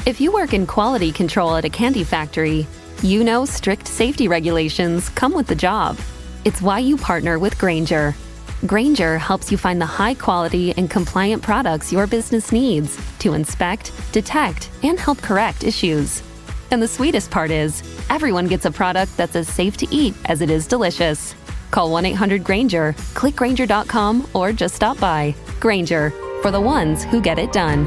If you work in quality control at a candy factory, you know strict safety regulations come with the job. It's why you partner with Grainger. Grainger helps you find the high-quality and compliant products your business needs to inspect, detect, and help correct issues. And the sweetest part is, everyone gets a product that's as safe to eat as it is delicious. Call 1-800-GRAINGER, click Grainger.com, or just stop by. Grainger, for the ones who get it done.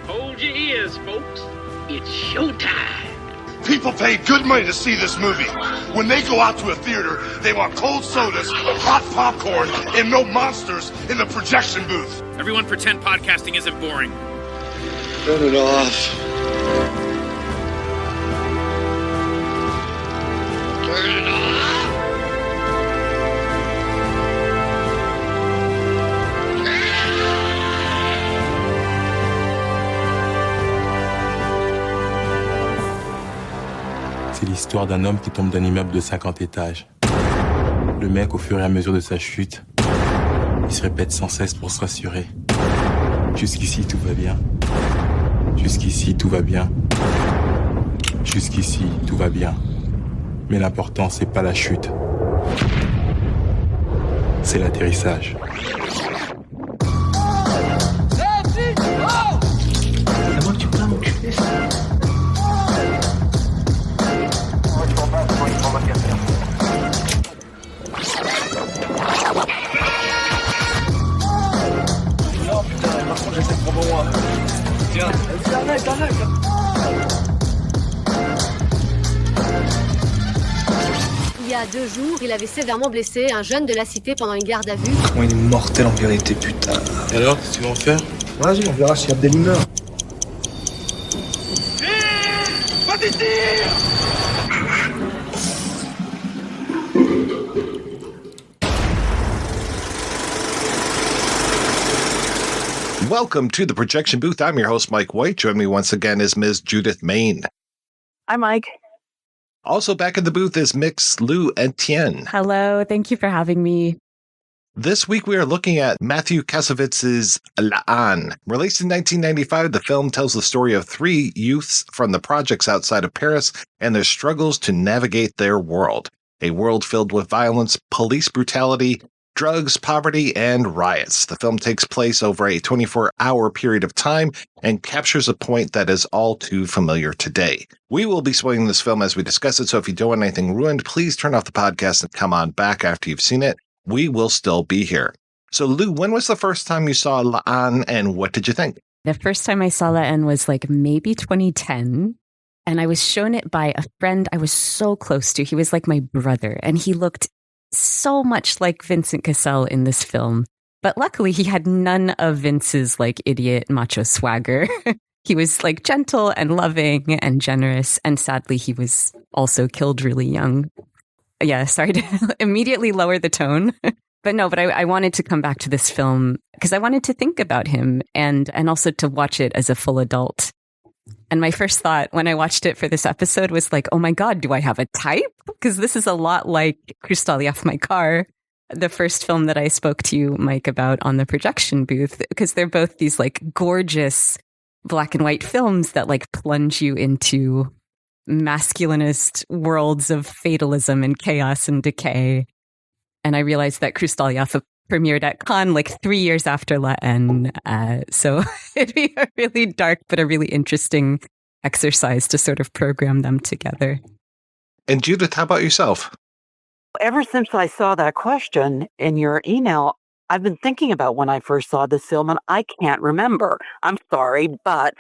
Hold your ears, folks. It's showtime. People pay good money to see this movie. When they go out to a theater, they want cold sodas, hot popcorn, and no monsters in the projection booth. Everyone pretend podcasting isn't boring. Turn it off. Turn it off. C'est l'histoire d'un homme qui tombe d'un immeuble de 50 étages. Le mec, au fur et à mesure de sa chute, il se répète sans cesse pour se rassurer. Jusqu'ici, tout va bien. Jusqu'ici, tout va bien. Jusqu'ici, tout va bien. Mais l'important, c'est pas la chute. C'est l'atterrissage. C'est moi que tu peux m'occuper, ça. Non, putain, par contre, j'essaie de prendre moi. Tiens, arrête. Il y a 2 jours, il avait sévèrement blessé un jeune de la cité pendant une garde à vue. Comment il est mortel en vérité, putain. Et alors, qu'est-ce que tu vas en faire? Vas-y, on verra si Abdel meurt. Welcome to the Projection Booth. I'm your host, Mike White. Joining me once again is Ms. Judith Mayne. Hi, Mike. Also back in the booth is Mix Lou Etienne. Hello. Thank you for having me. This week we are looking at Matthieu Kassovitz's Haine. Released in 1995, the film tells the story of 3 youths from the projects outside of Paris and their struggles to navigate their world. A world filled with violence, police brutality, drugs, poverty, and riots. The film takes place over a 24-hour period of time and captures a point that is all too familiar today. We will be spoiling this film as we discuss it, so if you don't want anything ruined, please turn off the podcast and come on back after you've seen it. We will still be here. So, Lou, when was the first time you saw Haine, and what did you think? The first time I saw Haine was like maybe 2010. And I was shown it by a friend I was so close to. He was like my brother, and he looked so much like Vincent Cassel in this film. But luckily, he had none of Vince's like idiot macho swagger. He was like gentle and loving and generous. And sadly, he was also killed really young. Yeah, sorry to immediately lower the tone. But I wanted to come back to this film because I wanted to think about him and also to watch it as a full adult. And my first thought when I watched it for this episode was like, oh my God, do I have a type? Because this is a lot like Kristalliev, My Car, the first film that I spoke to you, Mike, about on the projection booth, because they're both these like gorgeous black and white films that like plunge you into masculinist worlds of fatalism and chaos and decay. And I realized that Kristalliev premiered at Cannes like 3 years after Haine. So it'd be a really dark but a really interesting exercise to sort of program them together. And Judith, how about yourself? Ever since I saw that question in your email, I've been thinking about when I first saw this film, and I can't remember. I'm sorry, but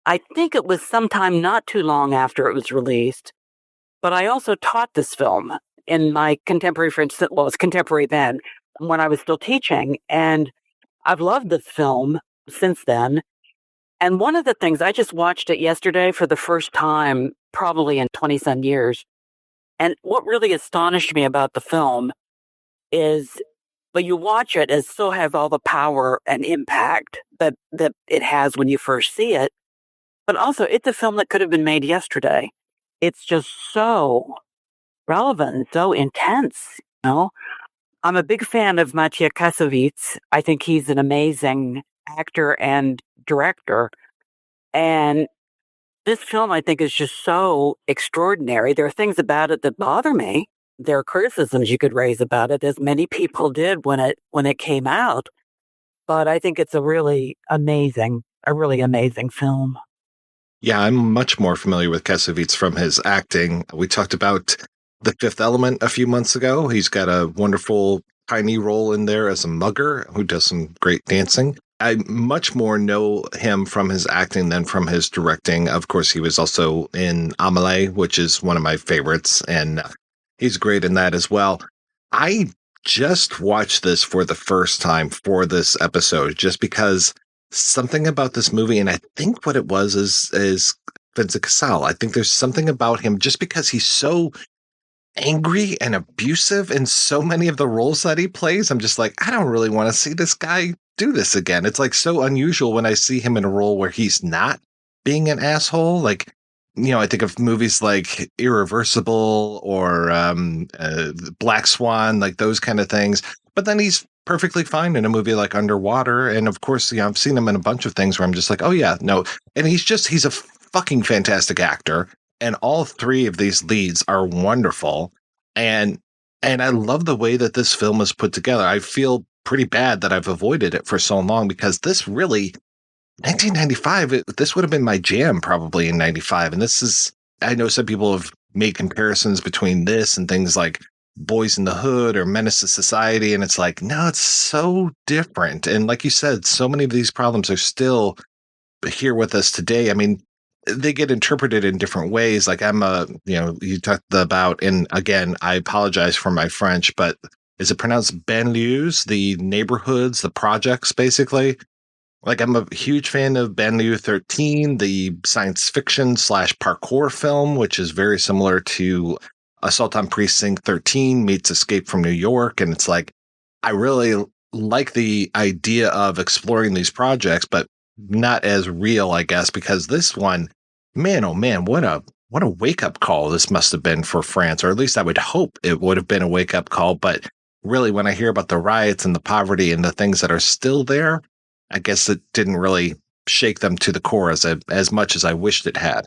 I think it was sometime not too long after it was released. But I also taught this film in my contemporary French, well, it was contemporary then, when I was still teaching. And I've loved this film since then. And one of the things, I just watched it yesterday for the first time, probably in 20-some years. And what really astonished me about the film is, but you watch it as so have all the power and impact that it has when you first see it. But also, it's a film that could have been made yesterday. It's just so relevant, so intense, you know? I'm a big fan of Matthieu Kassovitz. I think he's an amazing actor and director. And this film, I think, is just so extraordinary. There are things about it that bother me. There are criticisms you could raise about it, as many people did when it came out. But I think it's a really amazing film. Yeah, I'm much more familiar with Kassovitz from his acting. We talked about The Fifth Element a few months ago. He's got a wonderful tiny role in there as a mugger who does some great dancing. I much more know him from his acting than from his directing. Of course, he was also in Amelie, which is one of my favorites, and he's great in that as well. I just watched this for the first time for this episode, just because something about this movie, and I think what it was is Vinz Cassel. I think there's something about him just because he's so angry and abusive in so many of the roles that he plays. I'm just like, I don't really want to see this guy do this again. It's like so unusual when I see him in a role where he's not being an asshole. Like, you know, I think of movies like Irreversible or Black Swan, like those kind of things. But then he's perfectly fine in a movie like Underwater. And of course, you know, I've seen him in a bunch of things where I'm just like, oh yeah, no. And he's a fucking fantastic actor. And all three of these leads are wonderful. And I love the way that this film is put together. I feel pretty bad that I've avoided it for so long, because this really, 1995, this would have been my jam probably in 95. And this is, I know some people have made comparisons between this and things like Boys in the Hood or Menace to Society. And it's like, no, it's so different. And like you said, so many of these problems are still here with us today. I mean, they get interpreted in different ways. Like you talked about, and again, I apologize for my French, but is it pronounced banlieues, the neighborhoods, the projects, basically? Like, I'm a huge fan of Banlieue 13, the science fiction / parkour film, which is very similar to Assault on Precinct 13 meets Escape from New York. And it's like, I really like the idea of exploring these projects, but not as real, I guess, because this one, man, oh man, what a wake-up call this must have been for France, or at least I would hope it would have been a wake-up call. But really, when I hear about the riots and the poverty and the things that are still there, I guess it didn't really shake them to the core as much as I wished it had.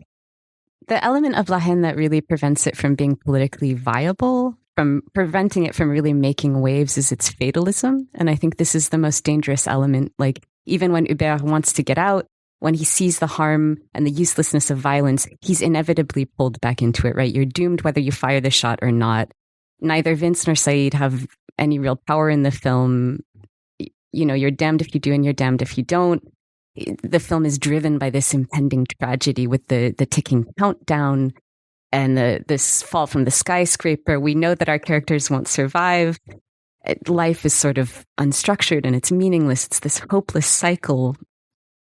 The element of La Haine that really prevents it from being politically viable, from preventing it from really making waves, is its fatalism. And I think this is the most dangerous element. Like, even when Hubert wants to get out, when he sees the harm and the uselessness of violence, he's inevitably pulled back into it, right? You're doomed whether you fire the shot or not. Neither Vinz nor Saïd have any real power in the film. You know, you're damned if you do and you're damned if you don't. The film is driven by this impending tragedy with the ticking countdown and this fall from the skyscraper. We know that our characters won't survive. Life is sort of unstructured and it's meaningless. It's this hopeless cycle.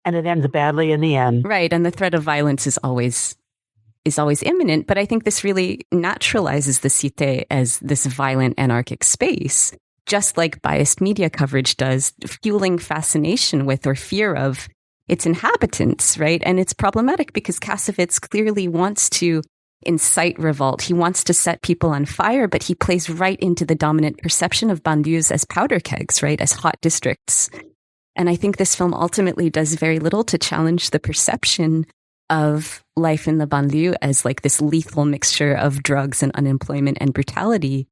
And it ends badly in the end. Right. And the threat of violence is always imminent. But I think this really naturalizes the Cité as this violent anarchic space, just like biased media coverage does, fueling fascination with or fear of its inhabitants, right? And it's problematic because Kassovitz clearly wants to incite revolt. He wants to set people on fire, but he plays right into the dominant perception of banlieues as powder kegs, right? As hot districts. And I think this film ultimately does very little to challenge the perception of life in the banlieue as like this lethal mixture of drugs and unemployment and brutality.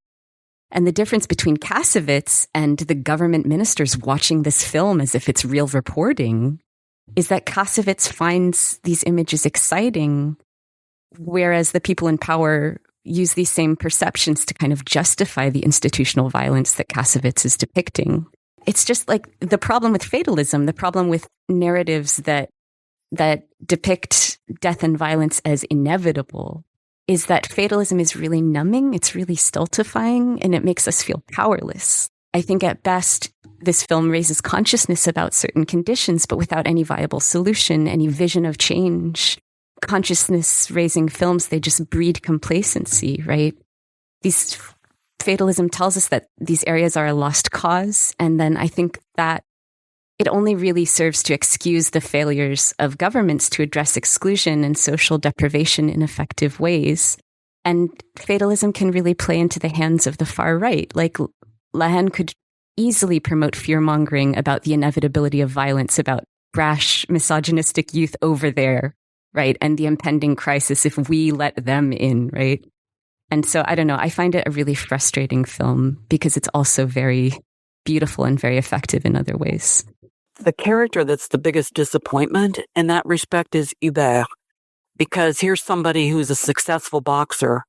And the difference between Kassovitz and the government ministers watching this film as if it's real reporting is that Kassovitz finds these images exciting, whereas the people in power use these same perceptions to kind of justify the institutional violence that Kassovitz is depicting. It's just like the problem with fatalism, the problem with narratives that depict death and violence as inevitable, is that fatalism is really numbing, it's really stultifying, and it makes us feel powerless. I think at best, this film raises consciousness about certain conditions, but without any viable solution, any vision of change. Consciousness-raising films, they just breed complacency, right? Fatalism tells us that these areas are a lost cause, and then I think that it only really serves to excuse the failures of governments to address exclusion and social deprivation in effective ways. And fatalism can really play into the hands of the far right. Like, La Haine could easily promote fear-mongering about the inevitability of violence, about brash, misogynistic youth over there, right? And the impending crisis if we let them in, right? And so, I don't know, I find it a really frustrating film because it's also very beautiful and very effective in other ways. The character that's the biggest disappointment in that respect is Hubert, because here's somebody who's a successful boxer,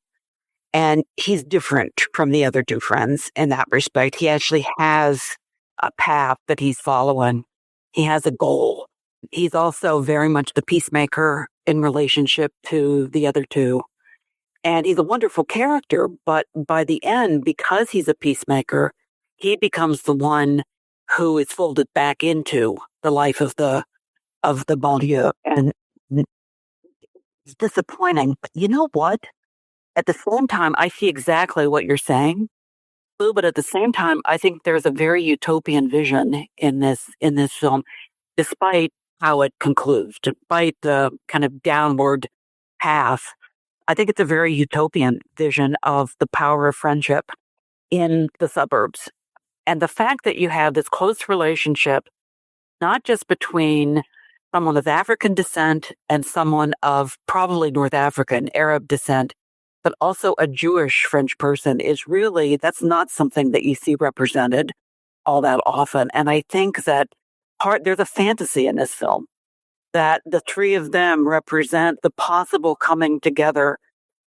and he's different from the other two friends in that respect. He actually has a path that he's following. He has a goal. He's also very much the peacemaker in relationship to the other two. And he's a wonderful character, but by the end, because he's a peacemaker, he becomes the one who is folded back into the life of the banlieue. And it's disappointing. But you know what? At the same time, I see exactly what you're saying, Boo, but at the same time, I think there's a very utopian vision in this film, despite how it concludes, despite the kind of downward path. I think it's a very utopian vision of the power of friendship in the suburbs. And the fact that you have this close relationship, not just between someone of African descent and someone of probably North African, Arab descent, but also a Jewish French person is really, that's not something that you see represented all that often. And I think that there's a fantasy in this film that the three of them represent the possible coming together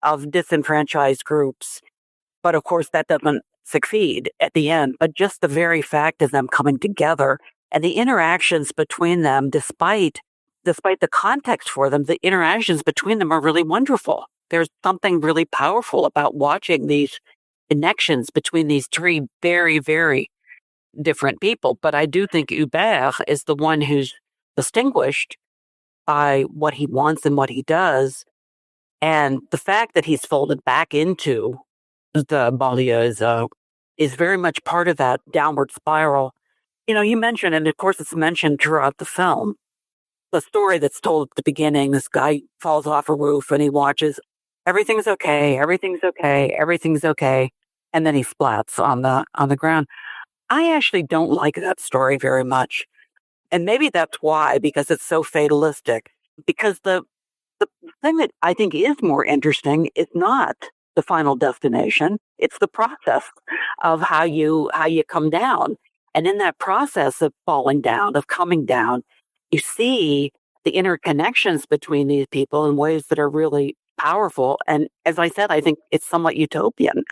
of disenfranchised groups. But of course, that doesn't succeed at the end. But just the very fact of them coming together and the interactions between them, despite the context for them, the interactions between them are really wonderful. There's something really powerful about watching these connections between these three very, very different people. But I do think Hubert is the one who's distinguished by what he wants and what he does. And the fact that he's folded back into the banlieue is very much part of that downward spiral. You know, you mentioned, and of course it's mentioned throughout the film, the story that's told at the beginning, this guy falls off a roof and he watches, everything's okay, everything's okay, everything's okay. And then he splats on the ground. I actually don't like that story very much. And maybe that's why, because it's so fatalistic. Because the thing that I think is more interesting is not the final destination. It's the process of how you come down. And in that process of falling down, of coming down, you see the interconnections between these people in ways that are really powerful. And as I said, I think it's somewhat utopian.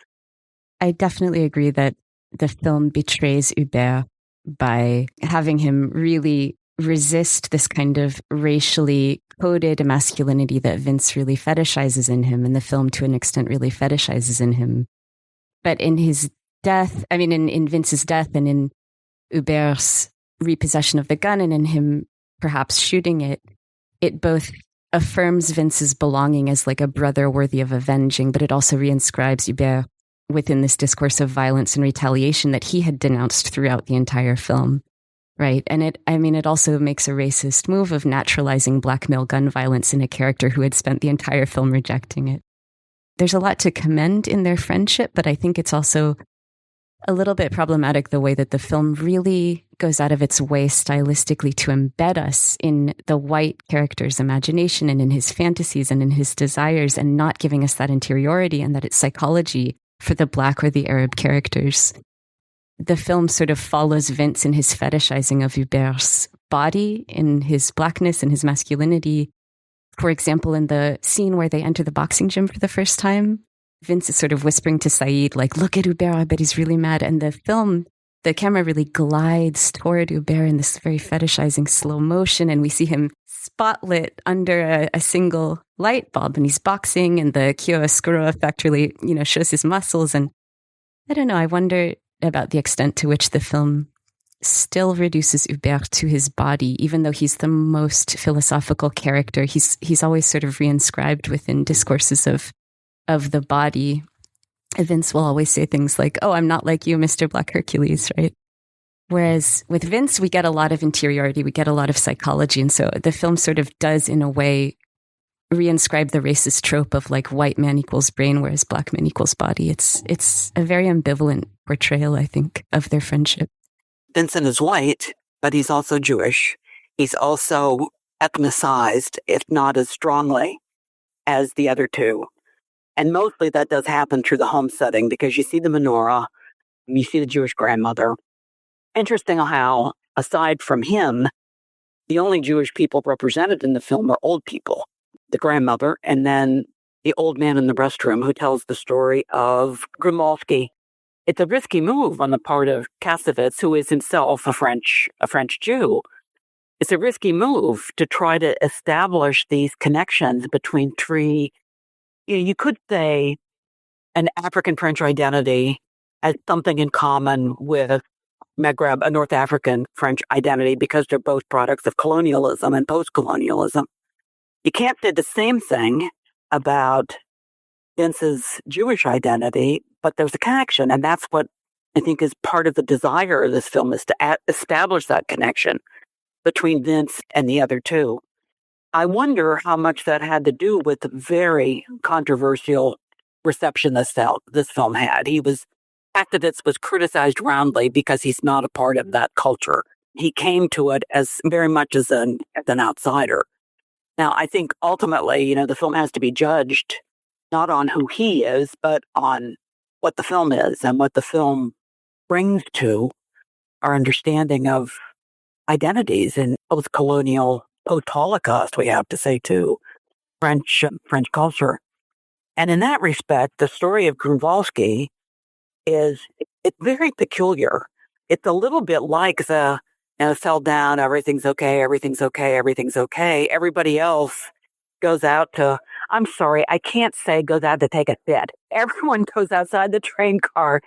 I definitely agree that the film betrays Hubert by having him really resist this kind of racially coded masculinity that Vince really fetishizes in him, and the film to an extent really fetishizes in him. But in his death, I mean, in Vince's death and in Hubert's repossession of the gun and in him perhaps shooting it, it both affirms Vince's belonging as like a brother worthy of avenging, but it also reinscribes Hubert within this discourse of violence and retaliation that he had denounced throughout the entire film, right? And it also makes a racist move of naturalizing black male gun violence in a character who had spent the entire film rejecting it. There's a lot to commend in their friendship, but I think it's also a little bit problematic the way that the film really goes out of its way stylistically to embed us in the white character's imagination and in his fantasies and in his desires, and not giving us that interiority and that it's psychology for the black or the Arab characters. The film sort of follows Vince in his fetishizing of Hubert's body, in his blackness and his masculinity. For example, in the scene where they enter the boxing gym for the first time, Vince is sort of whispering to Saïd, like, look at Hubert, I bet he's really mad. And the camera really glides toward Hubert in this very fetishizing slow motion, and we see him spotlit under a single light bulb, and he's boxing, and the chiaroscuro effect really, shows his muscles. And I don't know, I wonder about the extent to which the film still reduces Hubert to his body, even though he's the most philosophical character. He's always sort of reinscribed within discourses of the body. Vince will always say things like, oh, I'm not like you, Mr. Black Hercules, right? Whereas with Vince, we get a lot of interiority, we get a lot of psychology. And so the film sort of does, in a way, reinscribe the racist trope of like white man equals brain, whereas black man equals body. It's a very ambivalent portrayal, I think, of their friendship. Vincent is white, but he's also Jewish. He's also ethnicized, if not as strongly as the other two. And mostly that does happen through the home setting because you see the menorah, you see the Jewish grandmother. Interesting how, aside from him, the only Jewish people represented in the film are old people, the grandmother, and then the old man in the restroom who tells the story of Grimalski. It's a risky move on the part of Kassovitz, who is himself a French Jew. It's a risky move to try to establish these connections between three. You could say an African-French identity has something in common with Maghreb, a North African French identity, because they're both products of colonialism and post-colonialism. You can't say the same thing about Vince's Jewish identity, but there's a connection, and that's what I think is part of the desire of this film, is to establish that connection between Vince and the other two. I wonder how much that had to do with the very controversial reception this film had. Kassovitz was criticized roundly because he's not a part of that culture. He came to it as very much as an outsider. Now, I think ultimately, the film has to be judged not on who he is, but on what the film is and what the film brings to our understanding of identities in post-colonial, post-Holocaust, we have to say too, French culture. And in that respect, the story of Grunwaldzki it's very peculiar. It's a little bit like fell down, everything's okay. Everybody else goes out to, I'm sorry, I can't say goes out to take a shit. Everyone goes outside the train car.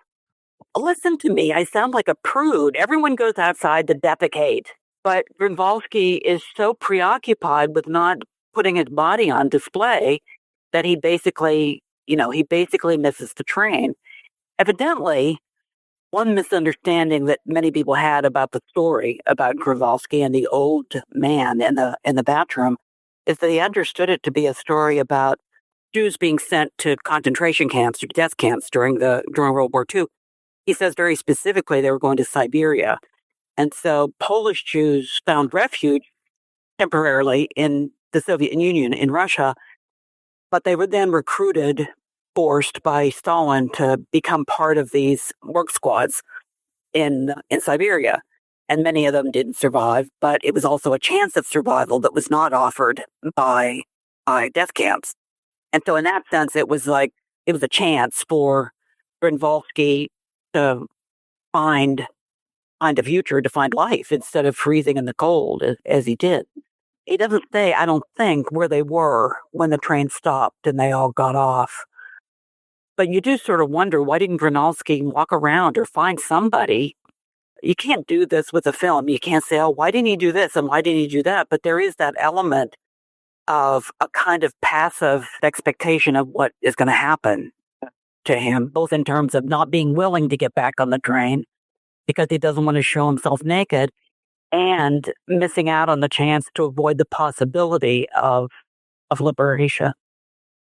Listen to me, I sound like a prude. Everyone goes outside to defecate. But Grunwaldzki is so preoccupied with not putting his body on display that he basically misses the train. Evidently, one misunderstanding that many people had about the story about Grunwaldzki and the old man in the bathroom is that he understood it to be a story about Jews being sent to concentration camps or death camps during World War II. He says very specifically they were going to Siberia. And so Polish Jews found refuge temporarily in the Soviet Union, in Russia, but they were then forced by Stalin to become part of these work squads in Siberia. And many of them didn't survive, but it was also a chance of survival that was not offered by death camps. And so in that sense, it was a chance for Grunwaldzki to find a future, to find life, instead of freezing in the cold as he did. He doesn't say, I don't think, where they were when the train stopped and they all got off. But you do sort of wonder, why didn't Grunwaldzki walk around or find somebody? You can't do this with a film. You can't say, oh, why didn't he do this and why didn't he do that? But there is that element of a kind of passive expectation of what is going to happen to him, both in terms of not being willing to get back on the train because he doesn't want to show himself naked, and missing out on the chance to avoid the possibility of liberation.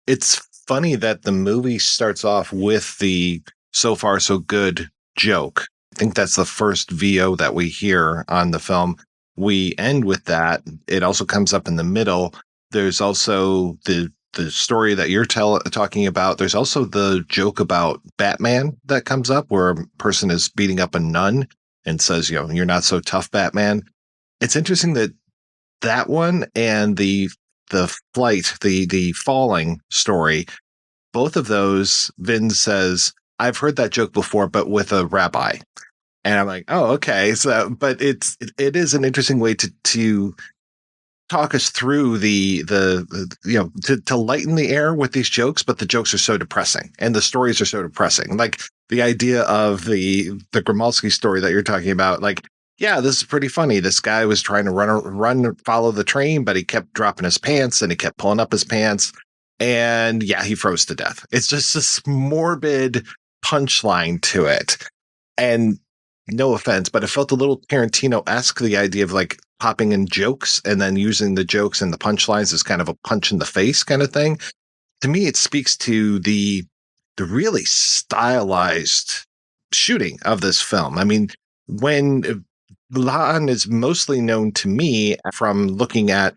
It's funny that the movie starts off with the so far so good joke. I think that's the first VO that we hear on the film. We end with that. It also comes up in the middle. There's also the story that you're talking about. There's also the joke about Batman that comes up, where a person is beating up a nun and says, you're not so tough, Batman. It's interesting that one and the flight, the falling story, both of those, Vinz says, I've heard that joke before, but with a rabbi. And I'm like, oh, okay. So, but it is an interesting way to talk us through to lighten the air with these jokes, but the jokes are so depressing and the stories are so depressing. Like the idea of the Grunwaldzki story that you're talking about, like, yeah, this is pretty funny. This guy was trying to follow the train, but he kept dropping his pants and he kept pulling up his pants. And yeah, he froze to death. It's just this morbid punchline to it. And no offense, but it felt a little Tarantino-esque, the idea of like popping in jokes and then using the jokes and the punchlines as kind of a punch in the face kind of thing. To me, it speaks to the really stylized shooting of this film. I mean, when Lan is mostly known to me from looking at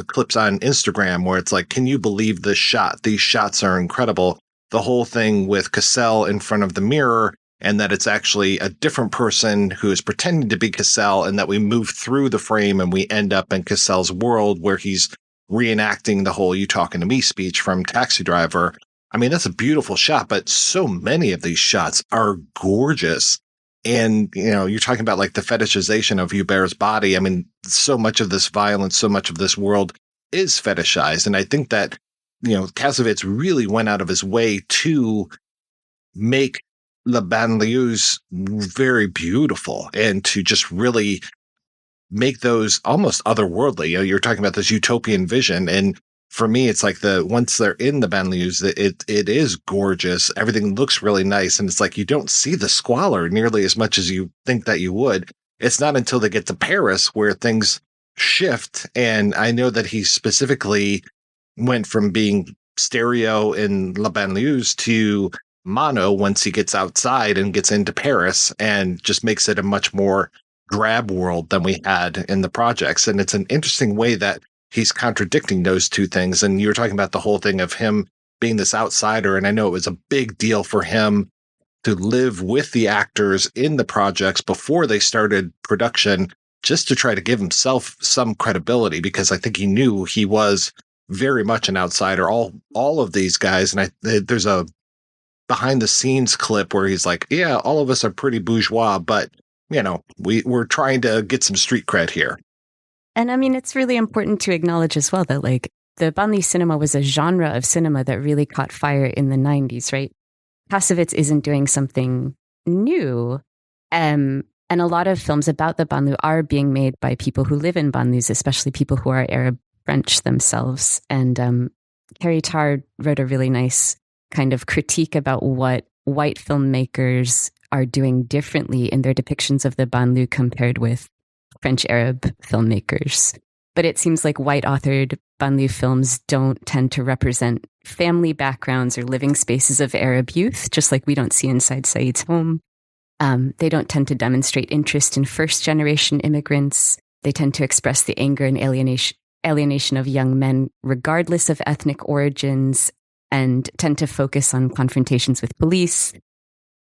clips on Instagram where it's like, can you believe this shot? These shots are incredible. The whole thing with Cassell in front of the mirror, and that it's actually a different person who is pretending to be Cassell, and that we move through the frame and we end up in Cassell's world where he's reenacting the whole "you talking to me" speech from Taxi Driver. I mean, that's a beautiful shot, but so many of these shots are gorgeous. And, you know, you're talking about like the fetishization of Hubert's body. I mean, so much of this violence, so much of this world is fetishized. And I think that, you know, Kassovitz really went out of his way to make the banlieues very beautiful and to just really make those almost otherworldly. You know, you're talking about this utopian vision. And for me, it's like once they're in the banlieues, it is gorgeous. Everything looks really nice. And it's like, you don't see the squalor nearly as much as you think that you would. It's not until they get to Paris where things shift. And I know that he specifically went from being stereo in La Banlieues to mono once he gets outside and gets into Paris, and just makes it a much more drab world than we had in the projects. And it's an interesting way that he's contradicting those two things. And you were talking about the whole thing of him being this outsider. And I know it was a big deal for him to live with the actors in the projects before they started production, just to try to give himself some credibility, because I think he knew he was very much an outsider. All of these guys, and there's a behind the scenes clip where he's like, yeah, all of us are pretty bourgeois, but you know, we're trying to get some street cred here. And I mean, it's really important to acknowledge as well that like the banlieue cinema was a genre of cinema that really caught fire in the 90s, right? Kassovitz isn't doing something new. And a lot of films about the banlieue are being made by people who live in banlieues, especially people who are Arab French themselves. And Carrie Tarr wrote a really nice kind of critique about what white filmmakers are doing differently in their depictions of the banlieue compared with French Arab filmmakers. But it seems like white authored banlieue films don't tend to represent family backgrounds or living spaces of Arab youth, just like we don't see inside Saïd's home. They don't tend to demonstrate interest in first generation immigrants. They tend to express the anger and alienation of young men, regardless of ethnic origins, and tend to focus on confrontations with police.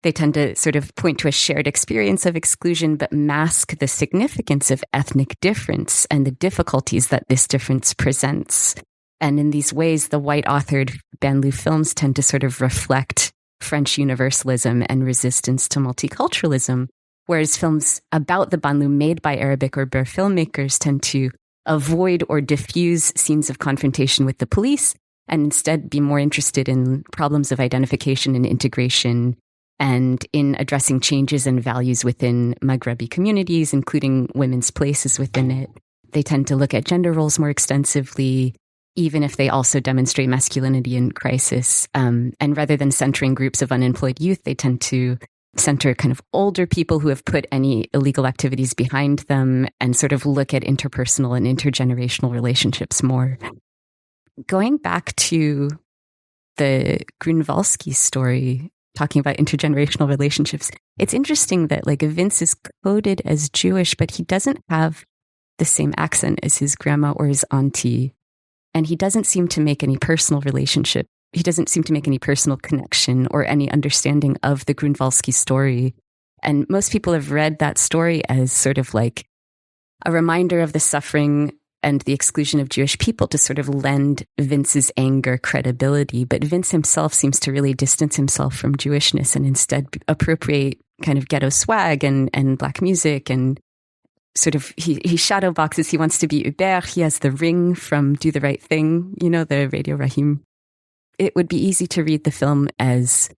They tend to sort of point to a shared experience of exclusion, but mask the significance of ethnic difference and the difficulties that this difference presents. And in these ways, the white-authored banlieue films tend to sort of reflect French universalism and resistance to multiculturalism, whereas films about the banlieue made by Arabic or Boer filmmakers tend to avoid or diffuse scenes of confrontation with the police and instead be more interested in problems of identification and integration, and in addressing changes and values within Maghrebi communities, including women's places within it. They tend to look at gender roles more extensively, even if they also demonstrate masculinity in crisis. And rather than centering groups of unemployed youth, they tend to center kind of older people who have put any illegal activities behind them and sort of look at interpersonal and intergenerational relationships more. Going back to the Grunwaldzki story, talking about intergenerational relationships, it's interesting that like Vinz is coded as Jewish, but he doesn't have the same accent as his grandma or his auntie. And he doesn't seem to make any personal relationship. He doesn't seem to make any personal connection or any understanding of the Grunwaldzki story. And most people have read that story as sort of like a reminder of the suffering and the exclusion of Jewish people to sort of lend Vince's anger credibility. But Vince himself seems to really distance himself from Jewishness and instead appropriate kind of ghetto swag and black music, and sort of he shadow boxes. He wants to be Hubert. He has the ring from Do the Right Thing, you know, the Radio Rahim. It would be easy to read the film as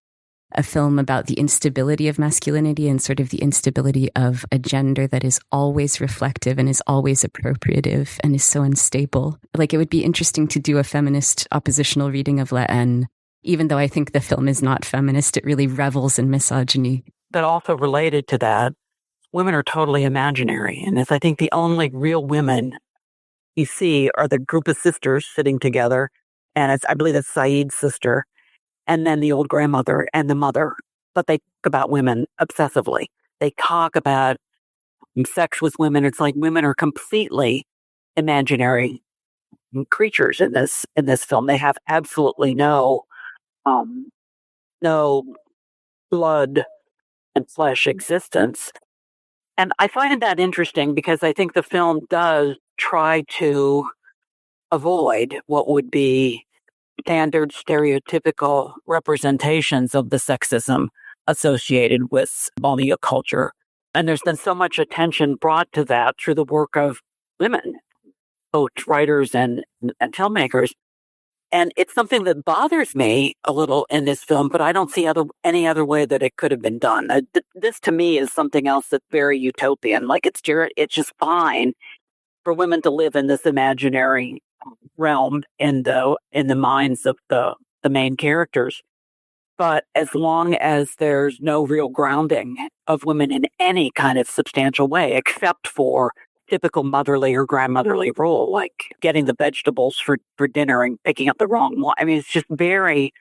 a film about the instability of masculinity and sort of the instability of a gender that is always reflective and is always appropriative and is so unstable. Like, it would be interesting to do a feminist oppositional reading of La Haine. Even though I think the film is not feminist, it really revels in misogyny. That also related to that, women are totally imaginary. And I think the only real women you see are the group of sisters sitting together. And I believe that's Saïd's sister. And then the old grandmother and the mother. but they talk about women obsessively. They talk about sex with women. It's like women are completely imaginary creatures in this film. They have absolutely no blood and flesh existence. And I find that interesting because I think the film does try to avoid what would be standard stereotypical representations of the sexism associated with banlieue culture. And there's been so much attention brought to that through the work of women, both writers and filmmakers. And it's something that bothers me a little in this film, but I don't see any other way that it could have been done. This to me is something else that's very utopian. Like it's just fine for women to live in this imaginary realm in the minds of the main characters. But as long as there's no real grounding of women in any kind of substantial way, except for typical motherly or grandmotherly role, like getting the vegetables for dinner and picking up the wrong one. I mean, it's just very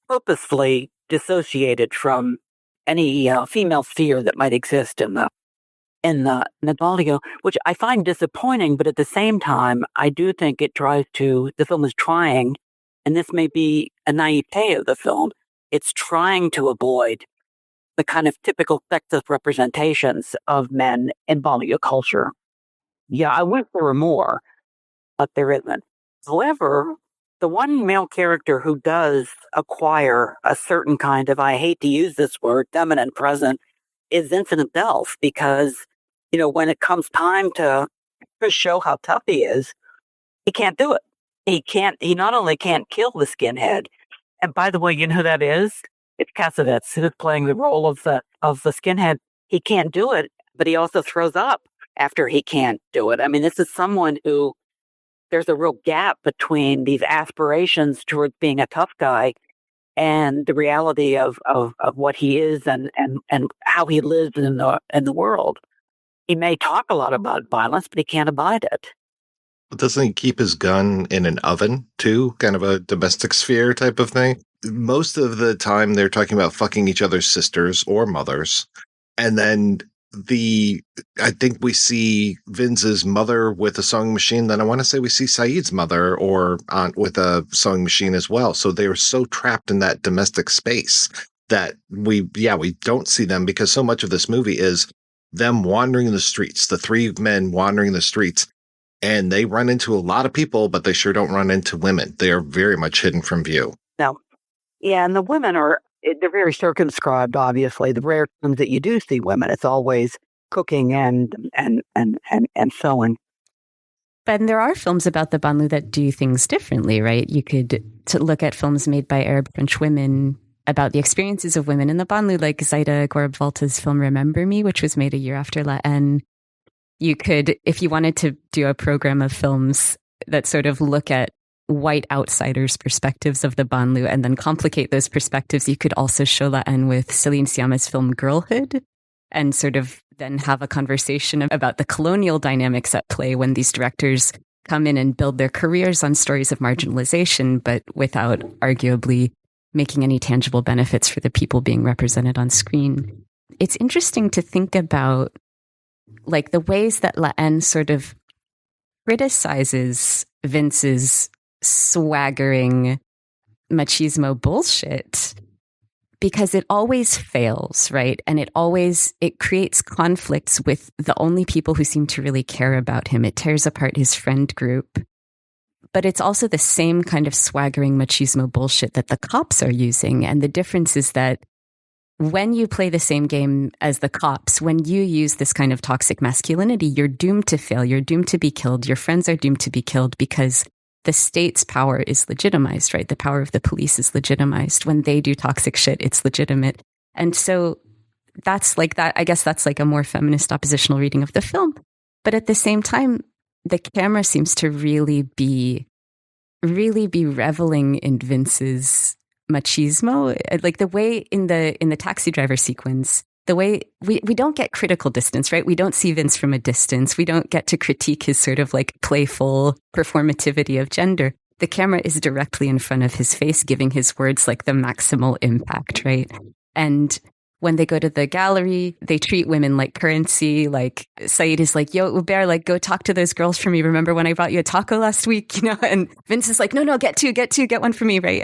purposefully dissociated from any female sphere that might exist in the banlieue, which I find disappointing. But at the same time, I do think the film is trying, and this may be a naivete of the film, it's trying to avoid the kind of typical sexist representations of men in banlieue culture. Yeah, I wish there were more, but there isn't. However, the one male character who does acquire a certain kind of, I hate to use this word, dominant presence, is Vincent himself, because, when it comes time to show how tough he is, he can't do it. He not only can't kill the skinhead, and by the way, you know who that is? It's Kassovitz, who's playing the role of the skinhead. He can't do it, but he also throws up after he can't do it. I mean, this is someone who, there's a real gap between these aspirations towards being a tough guy and the reality of what he is and how he lives in the world. He may talk a lot about violence, but he can't abide it. Doesn't he keep his gun in an oven, too? Kind of a domestic sphere type of thing? Most of the time, they're talking about fucking each other's sisters or mothers. And then I think we see Vinz's mother with a sewing machine. Then I want to say we see Saïd's mother or aunt with a sewing machine as well. So they were so trapped in that domestic space that we don't see them, because so much of this movie is them wandering the streets, the three men wandering the streets. And they run into a lot of people, but they sure don't run into women. They are very much hidden from view. No. Yeah, and the women they're very circumscribed, obviously. The rare times that you do see women, it's always cooking and sewing. But there are films about the banlieue that do things differently, right? You could look at films made by Arab French women about the experiences of women in the banlieue, like Zaida Gorab-Valta's film Remember Me, which was made a year after La Haine. You could, if you wanted to do a program of films that sort of look at white outsiders' perspectives of the banlieue and then complicate those perspectives, you could also show La Haine with Céline Sciamma's film Girlhood and sort of then have a conversation about the colonial dynamics at play when these directors come in and build their careers on stories of marginalization, but without arguably making any tangible benefits for the people being represented on screen. It's interesting to think about like the ways that La Haine sort of criticizes Vince's swaggering machismo bullshit, because it always fails, right? And it creates conflicts with the only people who seem to really care about him. It tears apart his friend group. But it's also the same kind of swaggering machismo bullshit that the cops are using. And the difference is that when you play the same game as the cops, when you use this kind of toxic masculinity, you're doomed to fail. You're doomed to be killed. Your friends are doomed to be killed because the state's power is legitimized, right? The power of the police is legitimized. When they do toxic shit, it's legitimate. And so that's like that. I guess that's like a more feminist oppositional reading of the film. But at the same time, the camera seems to really be reveling in Vince's machismo, like the way in the taxi driver sequence, the way we don't get critical distance, right? We don't see Vince from a distance. We don't get to critique his sort of like playful performativity of gender. The camera is directly in front of his face, giving his words like the maximal impact, right? And when they go to the gallery, they treat women like currency. Like Saïd is like, yo, Hubert, like go talk to those girls for me. Remember when I brought you a taco last week? You know, and Vinz is like, no, get one for me. Right.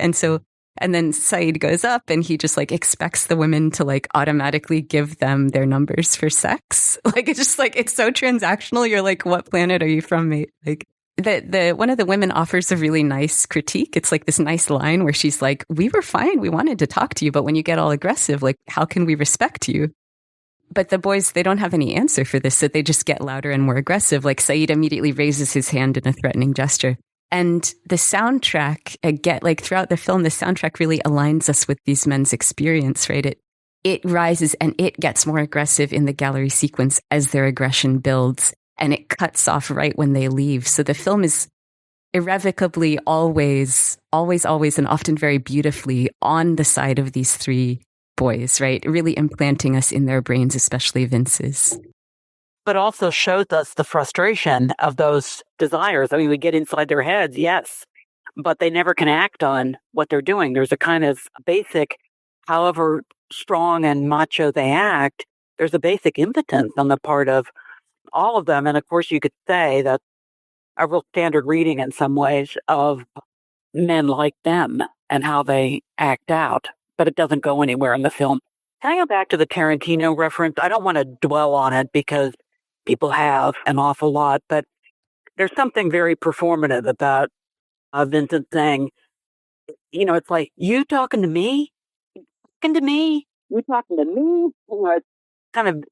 And then Saïd goes up and he just like expects the women to like automatically give them their numbers for sex. Like, it's just like, it's so transactional. You're like, what planet are you from, mate? Like, the one of the women offers a really nice critique. It's like this nice line where she's like, we were fine. We wanted to talk to you. But when you get all aggressive, like, how can we respect you? But the boys, they don't have any answer for this. So they just get louder and more aggressive. Like Saïd immediately raises his hand in a threatening gesture. And the soundtrack, again, like throughout the film, the soundtrack really aligns us with these men's experience, right? It rises and it gets more aggressive in the gallery sequence as their aggression builds. And it cuts off right when they leave. So the film is irrevocably always, and often very beautifully on the side of these three boys, right? Really implanting us in their brains, especially Vince's. But also shows us the frustration of those desires. I mean, we get inside their heads, yes, but they never can act on what they're doing. There's a kind of basic, however strong and macho they act, there's a basic impotence on the part of all of them. And of course, you could say that a real standard reading in some ways of men like them and how they act out, but it doesn't go anywhere in the film. Can I go back to the Tarantino reference? I don't want to dwell on it because people have an awful lot, but there's something very performative about Vincent saying, you know, it's like, you talking to me? You talking to me? You talking to me? You know, it kind of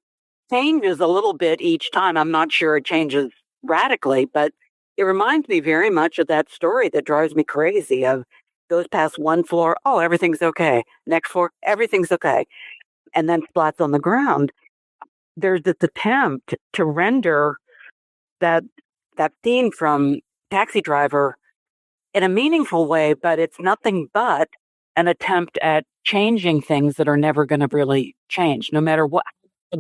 changes a little bit each time. I'm not sure it changes radically, but it reminds me very much of that story that drives me crazy of goes past one floor, oh, everything's okay. Next floor, everything's okay. And then splats on the ground. There's this attempt to render that scene from Taxi Driver in a meaningful way, but it's nothing but an attempt at changing things that are never going to really change, no matter what.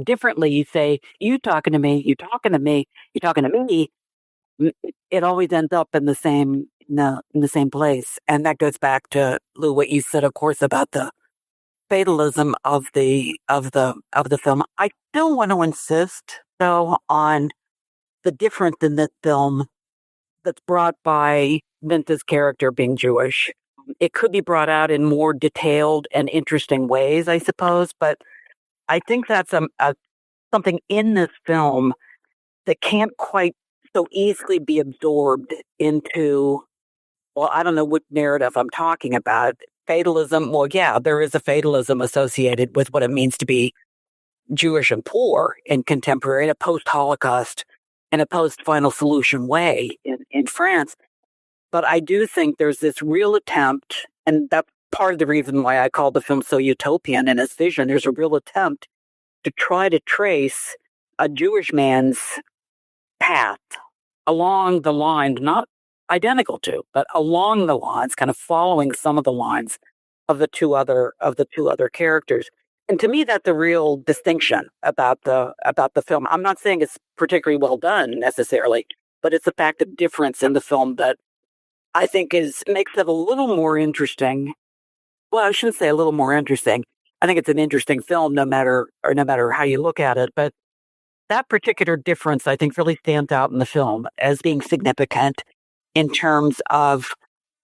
Differently, you say, you talking to me, you talking to me, you talking to me, it always ends up in the same place. And that goes back to, Lou, what you said, of course, about the fatalism of the film. I still want to insist, though, on the difference in this film that's brought by Vince's character being Jewish. It could be brought out in more detailed and interesting ways, I suppose, but I think that's something in this film that can't quite so easily be absorbed into, well, I don't know what narrative I'm talking about. Fatalism, well, yeah, there is a fatalism associated with what it means to be Jewish and poor in contemporary, in a post-Holocaust and a post-final solution way in France. But I do think there's this real attempt, and that's part of the reason why I call the film so utopian in its vision. There's a real attempt to try to trace a Jewish man's path along the line, not identical to, but along the lines, kind of following some of the lines of the two other characters. And to me, that's a real distinction about the film. I'm not saying it's particularly well done necessarily, but it's a fact of difference in the film that I think makes it a little more interesting. Well, I shouldn't say a little more interesting. I think it's an interesting film, no matter how you look at it. But that particular difference, I think, really stands out in the film as being significant in terms of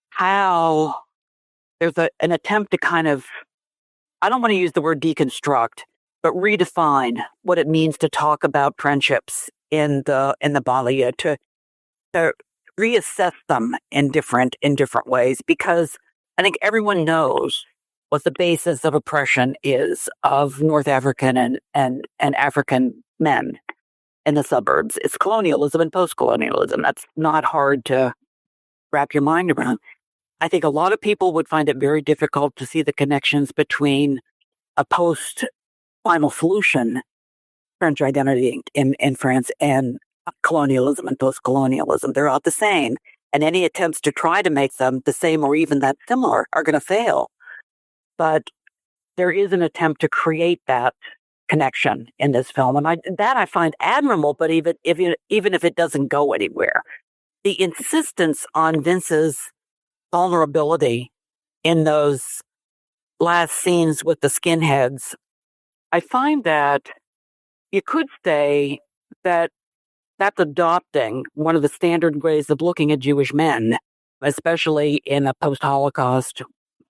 how there's an attempt to kind of, I don't want to use the word deconstruct, but redefine what it means to talk about friendships in the banlieue, to reassess them in different ways, because I think everyone knows what the basis of oppression is of North African and African men in the suburbs. It's colonialism and post-colonialism. That's not hard to wrap your mind around. I think a lot of people would find it very difficult to see the connections between a post-final solution French identity in France and colonialism and post-colonialism. They're not the same. And any attempts to try to make them the same or even that similar are going to fail. But there is an attempt to create that connection in this film. And I find admirable, but even if it doesn't go anywhere, the insistence on Vince's vulnerability in those last scenes with the skinheads I find that you could say that that's adopting one of the standard ways of looking at Jewish men, especially in a post-Holocaust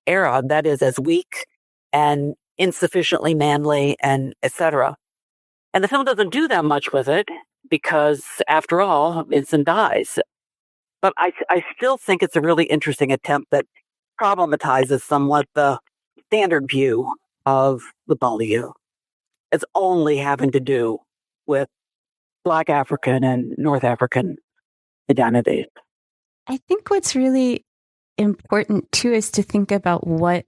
era, that is as weak and insufficiently manly and etc. And the film doesn't do that much with it because, after all, Vincent dies. But I still think it's a really interesting attempt that problematizes somewhat the standard view of the banlieue. It's only having to do with Black African and North African identities. I think what's really important too is to think about what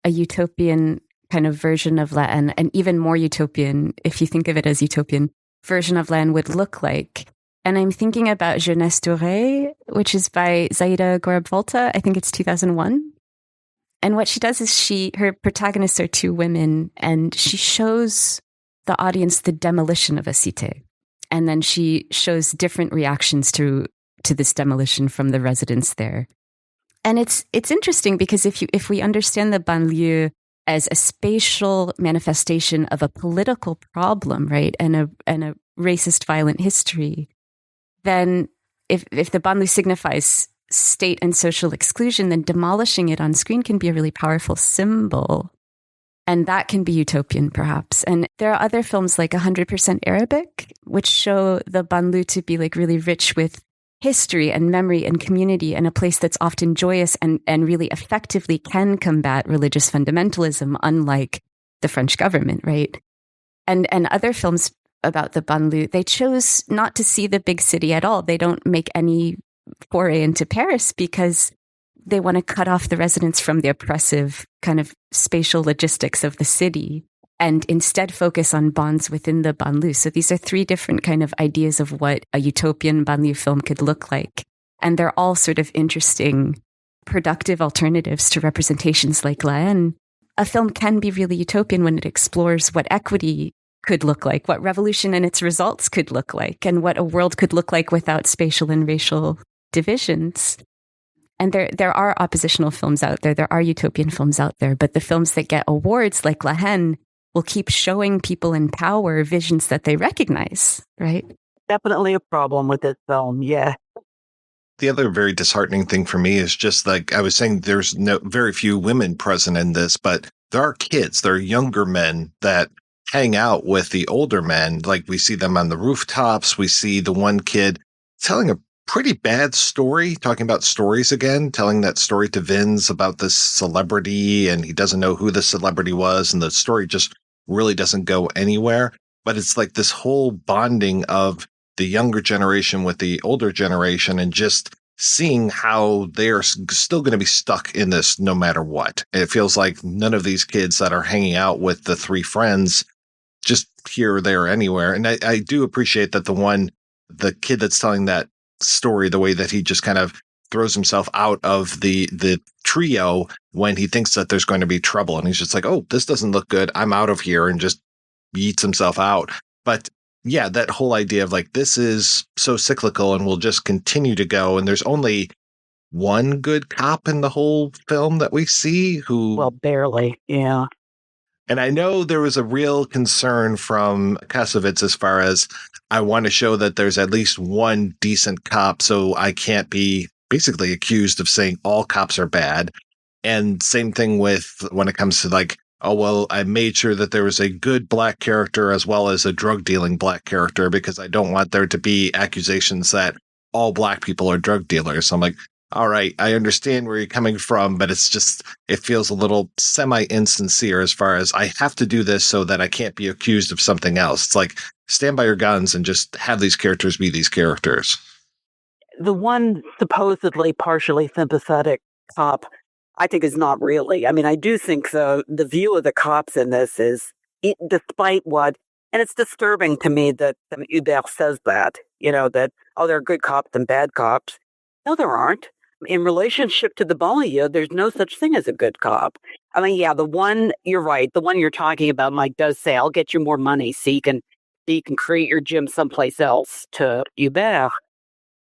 a utopian kind of version of Latin, and even more utopian, if you think of it as utopian, version of Latin would look like. And I'm thinking about Jeunesse Dorée, which is by Zaida Gorab-Volta. I think it's 2001. And what she does is her protagonists are two women, and she shows the audience the demolition of a cité. And then she shows different reactions to this demolition from the residents there. And it's interesting because if we understand the banlieue as a spatial manifestation of a political problem, right, and a racist, violent history, then if the banlieue signifies state and social exclusion, then demolishing it on screen can be a really powerful symbol. And that can be utopian, perhaps. And there are other films like 100% Arabic, which show the banlieue to be like really rich with history and memory and community, and a place that's often joyous and really effectively can combat religious fundamentalism, unlike the French government, right? And other films about the banlieue, they chose not to see the big city at all. They don't make any foray into Paris because they want to cut off the residents from the oppressive kind of spatial logistics of the city and instead focus on bonds within the banlieue. So these are three different kind of ideas of what a utopian banlieue film could look like. And they're all sort of interesting, productive alternatives to representations like La Haine. A film can be really utopian when it explores what equity could look like, what revolution and its results could look like, and what a world could look like without spatial and racial divisions. And there are oppositional films out there. There are utopian films out there. But the films that get awards like La Haine will keep showing people in power visions that they recognize, right? Definitely a problem with this film, yeah. The other very disheartening thing for me is just like I was saying, there's very few women present in this, but there are kids, there are younger men that hang out with the older men. Like we see them on the rooftops. We see the one kid telling a pretty bad story, talking about stories again, telling that story to Vinz about this celebrity, and he doesn't know who the celebrity was, and the story just really doesn't go anywhere. But it's like this whole bonding of the younger generation with the older generation, and just seeing how they're still going to be stuck in this no matter what. It feels like none of these kids that are hanging out with the three friends just here or there or anywhere. And I do appreciate that the kid that's telling that story, the way that he just kind of throws himself out of the trio when he thinks that there's going to be trouble. And he's just like, oh, this doesn't look good. I'm out of here, and just yeets himself out. But yeah, that whole idea of like, this is so cyclical and will just continue to go. And there's only one good cop in the whole film that we see who... Well, barely, yeah. And I know there was a real concern from Kassovitz as far as I want to show that there's at least one decent cop, so I can't be basically accused of saying all cops are bad. And same thing with when it comes to like, oh, well, I made sure that there was a good black character as well as a drug dealing black character because I don't want there to be accusations that all black people are drug dealers. So I'm like, all right, I understand where you're coming from, but it's just, it feels a little semi-insincere as far as I have to do this so that I can't be accused of something else. It's like, stand by your guns and just have these characters be these characters. The one supposedly partially sympathetic cop, I think is not really. I mean, I do think the view of the cops in this is, despite what, and it's disturbing to me that Hubert says that, that, oh, there are good cops and bad cops. No, there aren't. In relationship to the banlieue, there's no such thing as a good cop. I mean, yeah, you're right. The one you're talking about, Mike, does say, I'll get you more money so you can create your gym someplace else, to Hubert.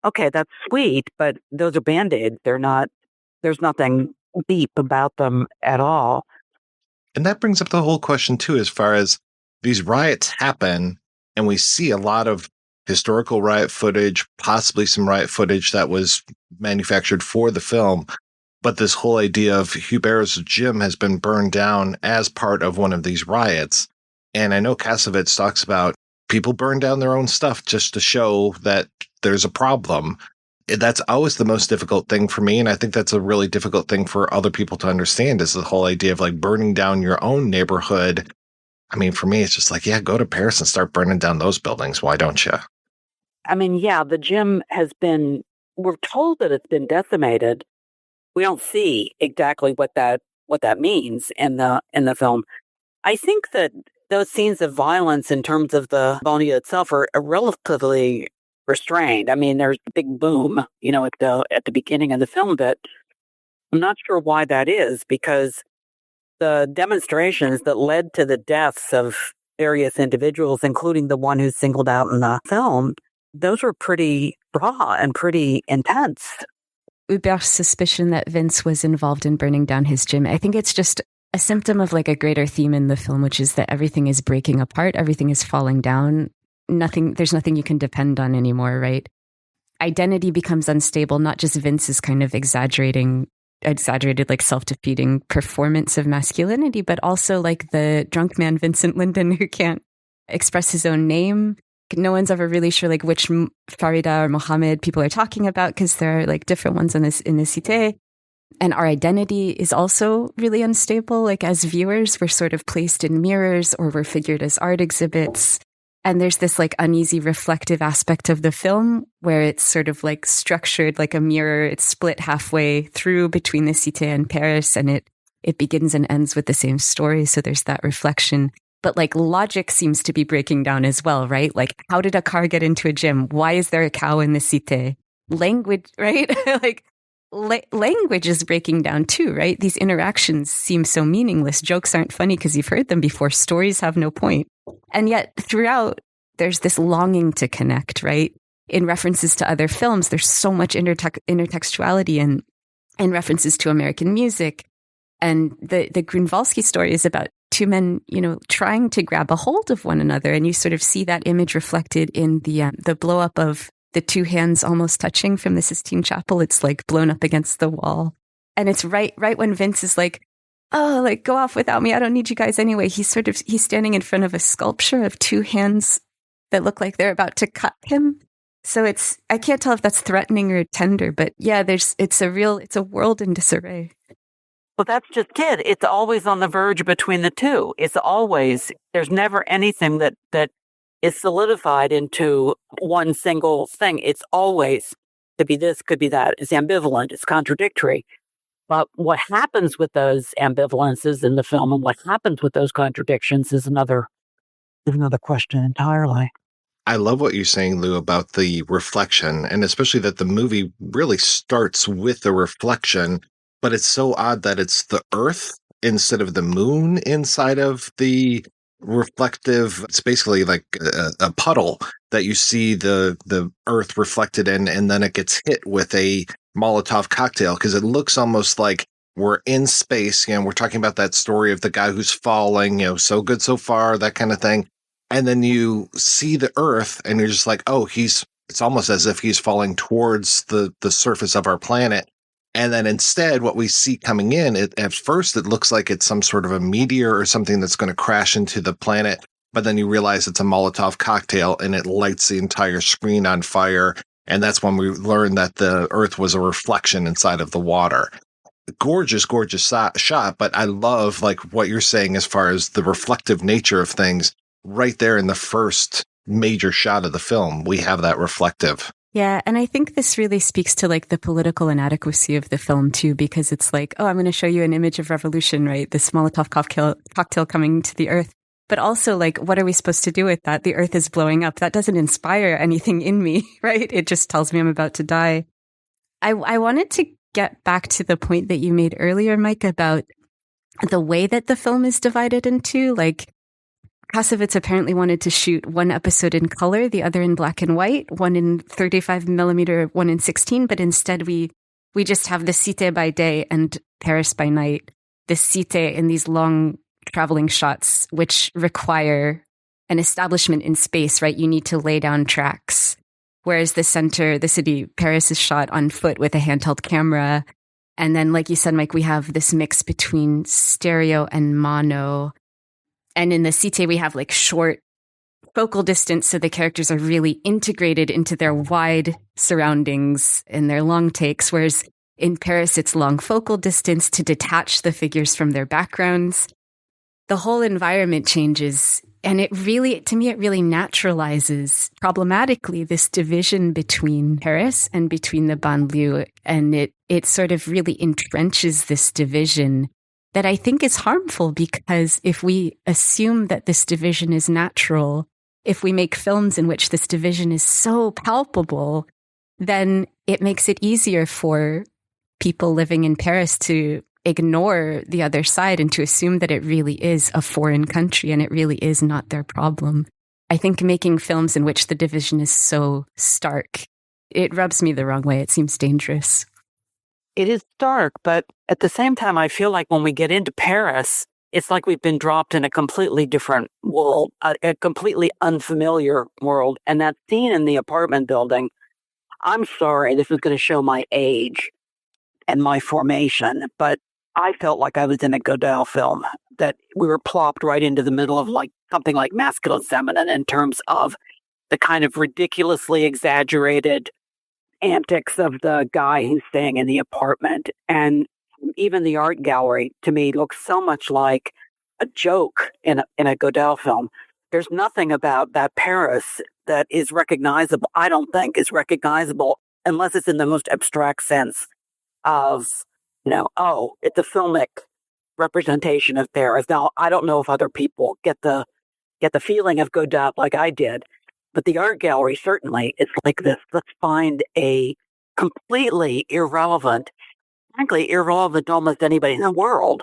Okay, that's sweet, but those are Band-Aids. There's nothing deep about them at all. And that brings up the whole question, too, as far as these riots happen, and we see a lot of historical riot footage, possibly some riot footage that was manufactured for the film. But this whole idea of Hubert's gym has been burned down as part of one of these riots. And I know Kassovitz talks about people burn down their own stuff just to show that there's a problem. That's always the most difficult thing for me. And I think that's a really difficult thing for other people to understand, is the whole idea of like burning down your own neighborhood. I mean, for me, it's just like, yeah, go to Paris and start burning down those buildings. Why don't you? I mean, yeah, the gym has been, we're told that it's been decimated. We don't see exactly what that means in the film. I think that those scenes of violence in terms of the banlieue itself are relatively restrained. I mean, there's a big boom, at the beginning of the film, but I'm not sure why that is, because the demonstrations that led to the deaths of various individuals, including the one who's singled out in the film, those were pretty raw and pretty intense. Hubert's suspicion that Vinz was involved in burning down his gym, I think it's just a symptom of like a greater theme in the film, which is that everything is breaking apart, everything is falling down. There's nothing you can depend on anymore, right? Identity becomes unstable. Not just Vinz is kind of exaggerated like self-defeating performance of masculinity, but also like the drunk man Vincent Linden who can't express his own name. No one's ever really sure like which Farida or Mohammed people are talking about, because there are like different ones in the cité. And our identity is also really unstable. Like as viewers, we're sort of placed in mirrors, or we're figured as art exhibits. And there's this like uneasy reflective aspect of the film where it's sort of like structured like a mirror. It's split halfway through between the Cité and Paris, and it begins and ends with the same story. So there's that reflection. But like logic seems to be breaking down as well, right? Like, how did a car get into a gym? Why is there a cow in the Cité? Language, right? Like language is breaking down too, right? These interactions seem so meaningless. Jokes aren't funny because you've heard them before. Stories have no point. And yet throughout, there's this longing to connect, right? In references to other films, there's so much intertextuality in references to American music. And the Grunwaldzki story is about two men, trying to grab a hold of one another. And you sort of see that image reflected in the blow up of the two hands almost touching from the Sistine Chapel. It's like blown up against the wall. And it's right when Vinz is like, oh, like go off without me. I don't need you guys anyway. He's standing in front of a sculpture of two hands that look like they're about to cut him. So I can't tell if that's threatening or tender, but yeah, it's a world in disarray. Well, that's just it. It's always on the verge between the two. There's never anything that is solidified into one single thing. It's always could be this, could be that. It's ambivalent. It's contradictory. But what happens with those ambivalences in the film and what happens with those contradictions is another question entirely. I love what you're saying, Lou, about the reflection, and especially that the movie really starts with the reflection, but it's so odd that it's the Earth instead of the moon inside of the reflective. It's basically like a puddle that you see the Earth reflected in, and then it gets hit with a Molotov cocktail, because it looks almost like we're in space. We're talking about that story of the guy who's falling, so good so far, that kind of thing. And then you see the Earth and you're just like, oh, it's almost as if he's falling towards the surface of our planet. And then instead, what we see coming in, at first, it looks like it's some sort of a meteor or something that's going to crash into the planet. But then you realize it's a Molotov cocktail and it lights the entire screen on fire. And that's when we learn that the Earth was a reflection inside of the water. Gorgeous, gorgeous shot. But I love like what you're saying as far as the reflective nature of things. Right there in the first major shot of the film, we have that reflective. Yeah, and I think this really speaks to like the political inadequacy of the film too, because it's like, oh, I'm going to show you an image of revolution, right? This Molotov cocktail coming to the Earth. But also, like, what are we supposed to do with that? The Earth is blowing up. That doesn't inspire anything in me, right? It just tells me I'm about to die. I wanted to get back to the point that you made earlier, Mike, about the way that the film is divided into, like, Kassovitz apparently wanted to shoot one episode in color, the other in black and white, one in 35 millimeter, one in 16, but instead we just have the Cité by day and Paris by night. The Cité in these long traveling shots, which require an establishment in space, right? You need to lay down tracks. Whereas the city, Paris, is shot on foot with a handheld camera. And then, like you said, Mike, we have this mix between stereo and mono. And in the Cité, we have like short focal distance, so the characters are really integrated into their wide surroundings in their long takes, whereas in Paris, it's long focal distance to detach the figures from their backgrounds. The whole environment changes, and it really naturalizes problematically this division between Paris and between the banlieue, and it sort of really entrenches this division that I think is harmful, because if we assume that this division is natural, if we make films in which this division is so palpable, then it makes it easier for people living in Paris to ignore the other side and to assume that it really is a foreign country and it really is not their problem. I think making films in which the division is so stark, it rubs me the wrong way. It seems dangerous. It is stark, but at the same time, I feel like when we get into Paris, it's like we've been dropped in a completely different world, a completely unfamiliar world. And that scene in the apartment building, I'm sorry, this is going to show my age and my formation, but I felt like I was in a Godard film, that we were plopped right into the middle of like something like Masculine Feminine in terms of the kind of ridiculously exaggerated antics of the guy who's staying in the apartment. And even the art gallery, to me, looks so much like a joke in a Godard film. There's nothing about that Paris that is recognizable, I don't think is recognizable, unless it's in the most abstract sense of, it's a filmic representation of Paris. Now, I don't know if other people get the feeling of Godard like I did, but the art gallery certainly is like this. Let's find a completely irrelevant, frankly, irrelevant to almost anybody in the world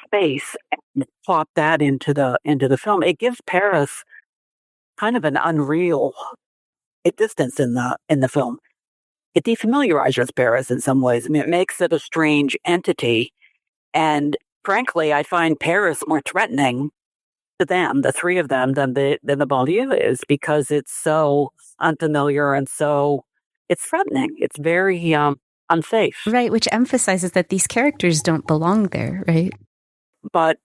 space, and plot that into the film. It gives Paris kind of an unreal distance in the film. It defamiliarizes Paris in some ways. I mean, it makes it a strange entity, and frankly, I find Paris more threatening to them, the three of them, than the banlieue is, because it's so unfamiliar and so it's threatening. It's very unsafe. Right, which emphasizes that these characters don't belong there, right? But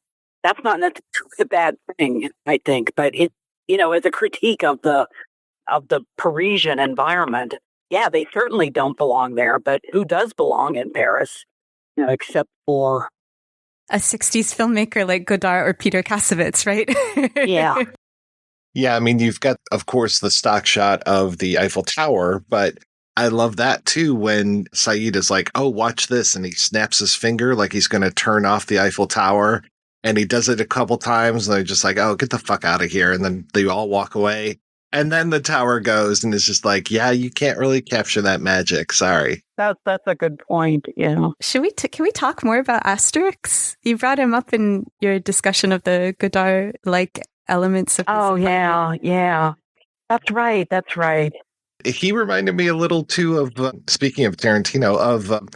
that's not necessarily a bad thing, I think. But it, as a critique of the Parisian environment, yeah, they certainly don't belong there. But who does belong in Paris, except for a 60s filmmaker like Godard or Peter Kassovitz, right? Yeah. Yeah, I mean, you've got, of course, the stock shot of the Eiffel Tower, but I love that too when Saïd is like, oh, watch this, and he snaps his finger like he's going to turn off the Eiffel Tower, and he does it a couple times, and they're just like, oh, get the fuck out of here, and then they all walk away, and then the tower goes, and it's just like, yeah, you can't really capture that magic, sorry. That's a good point, yeah. Can we talk more about Asterix? You brought him up in your discussion of the Godard-like elements of yeah. That's right. He reminded me a little, too, of, speaking of Tarantino, of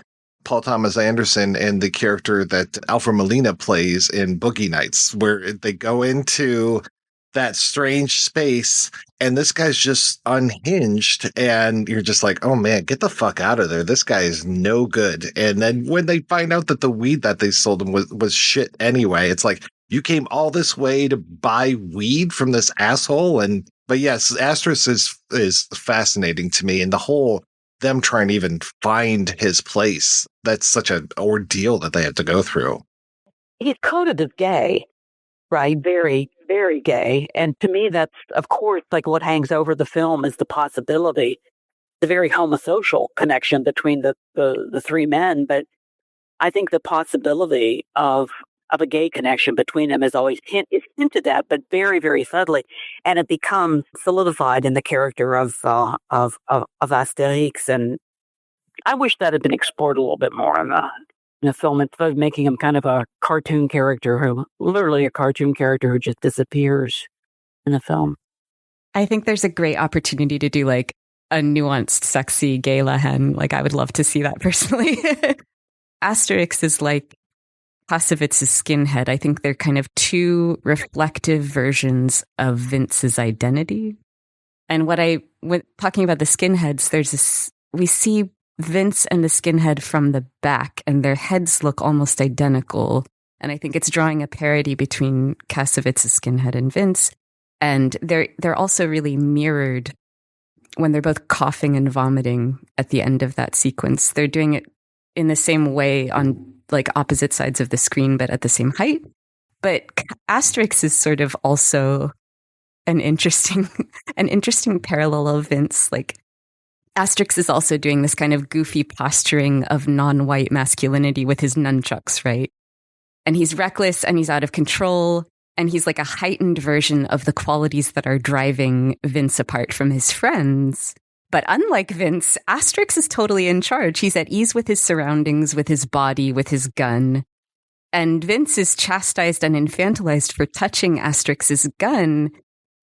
Paul Thomas Anderson and the character that Alfred Molina plays in Boogie Nights, where they go into that strange space and this guy's just unhinged, and you're just like, oh man, get the fuck out of there. This guy is no good. And then when they find out that the weed that they sold him was shit anyway, it's like, you came all this way to buy weed from this asshole. But yes, Asterix is fascinating to me, and the whole them trying to even find his place, that's such an ordeal that they have to go through. He's coded as gay, right? Very, very gay. And to me, that's, of course, like what hangs over the film is the possibility, the very homosocial connection between the three men. But I think the possibility of a gay connection between them is always hinted at, but very, very subtly, and it becomes solidified in the character of Asterix. And I wish that had been explored a little bit more in the film, instead of making him kind of a cartoon character who just disappears in the film. I think there's a great opportunity to do like a nuanced, sexy gay La Haine. Like, I would love to see that personally. Asterix is like Kassovitz's skinhead. I think they're kind of two reflective versions of Vince's identity. And when talking about the skinheads, we see Vince and the skinhead from the back, and their heads look almost identical. And I think it's drawing a parody between Kassovitz's skinhead and Vince. And they're also really mirrored when they're both coughing and vomiting at the end of that sequence. They're doing it in the same way on like opposite sides of the screen, but at the same height. But Asterix is sort of also an interesting parallel of Vince. Like Asterix is also doing this kind of goofy posturing of non-white masculinity with his nunchucks, right? And he's reckless and he's out of control. And he's like a heightened version of the qualities that are driving Vince apart from his friends. But unlike Vince, Asterix is totally in charge. He's at ease with his surroundings, with his body, with his gun. And Vince is chastised and infantilized for touching Asterix's gun.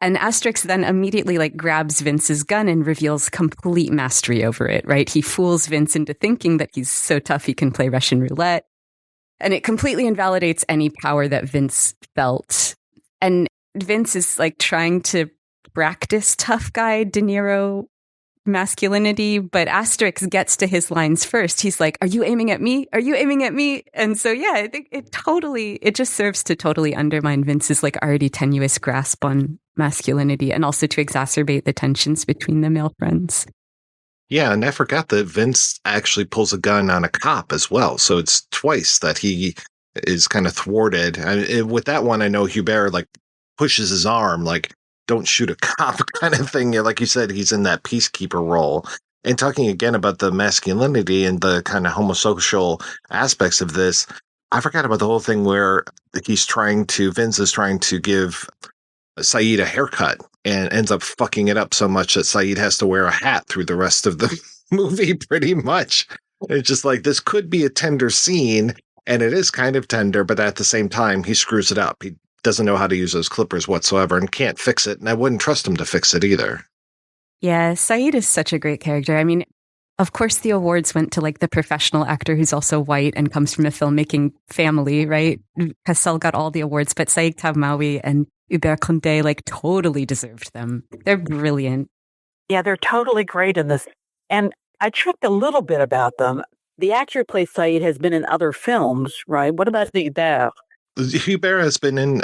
And Asterix then immediately like grabs Vince's gun and reveals complete mastery over it, right? He fools Vince into thinking that he's so tough he can play Russian roulette. And it completely invalidates any power that Vince felt. And Vince is like trying to practice tough guy De Niro masculinity, but Asterix gets to his lines first. He's like, "Are you aiming at me? Are you aiming at me?" And so, yeah, I think it just serves to totally undermine Vince's like already tenuous grasp on masculinity, and also to exacerbate the tensions between the male friends. Yeah, and I forgot that Vince actually pulls a gun on a cop as well. So it's twice that he is kind of thwarted. With that one, I know Hubert like pushes his arm, like, "Don't shoot a cop," kind of thing. Like you said, he's in that peacekeeper role. And talking again about the masculinity and the kind of homosocial aspects of this, I forgot about the whole thing where Vince is trying to give Saïd a haircut and ends up fucking it up so much that Saïd has to wear a hat through the rest of the movie, pretty much. It's just like, this could be a tender scene, and it is kind of tender, but at the same time, he screws it up. He doesn't know how to use those clippers whatsoever and can't fix it, and I wouldn't trust him to fix it either. Yeah, Saïd is such a great character. I mean, of course, the awards went to like the professional actor who's also white and comes from a filmmaking family, right? Cassel got all the awards, but Saïd Taghmaoui and Hubert Condé like totally deserved them. They're brilliant. Yeah, they're totally great in this. And I checked a little bit about them. The actor who plays Saïd has been in other films, right? What about Hubert? Hubert has been in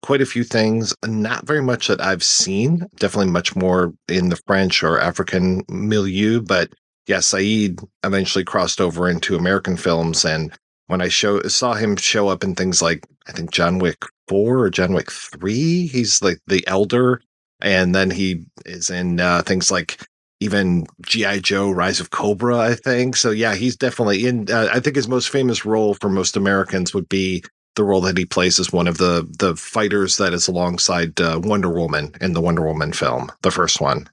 quite a few things, not very much that I've seen, definitely much more in the French or African milieu, but yeah, Saïd eventually crossed over into American films, and when I saw him show up in things like, I think, John Wick 4 or John Wick 3, he's like the elder, and then he is in things like even G.I. Joe, Rise of Cobra, I think. So yeah, he's definitely in, I think his most famous role for most Americans would be the role that he plays as one of the fighters that is alongside Wonder Woman in the Wonder Woman film, the first one.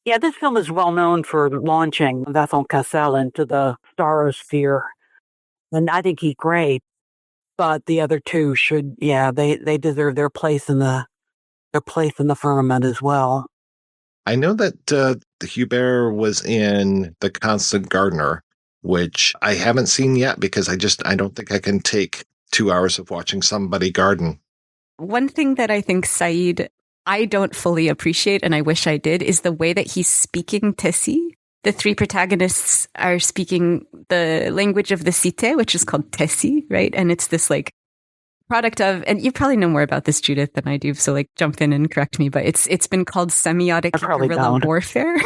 Yeah, this film is well known for launching Vincent Cassel into the starosphere. And I think he's great. But the other two should, they deserve their place in the firmament as well. I know that Hubert was in The Constant Gardener, which I haven't seen yet because I don't think I can take 2 hours of watching somebody garden. One thing that I think Saïd, I don't fully appreciate, and I wish I did, is the way that he's speaking Tessie. The three protagonists are speaking the language of the Cité, which is called Tessie, right? And it's this like product of, and you probably know more about this, Judith, than I do, so like jump in and correct me, but it's been called semiotic guerrilla warfare.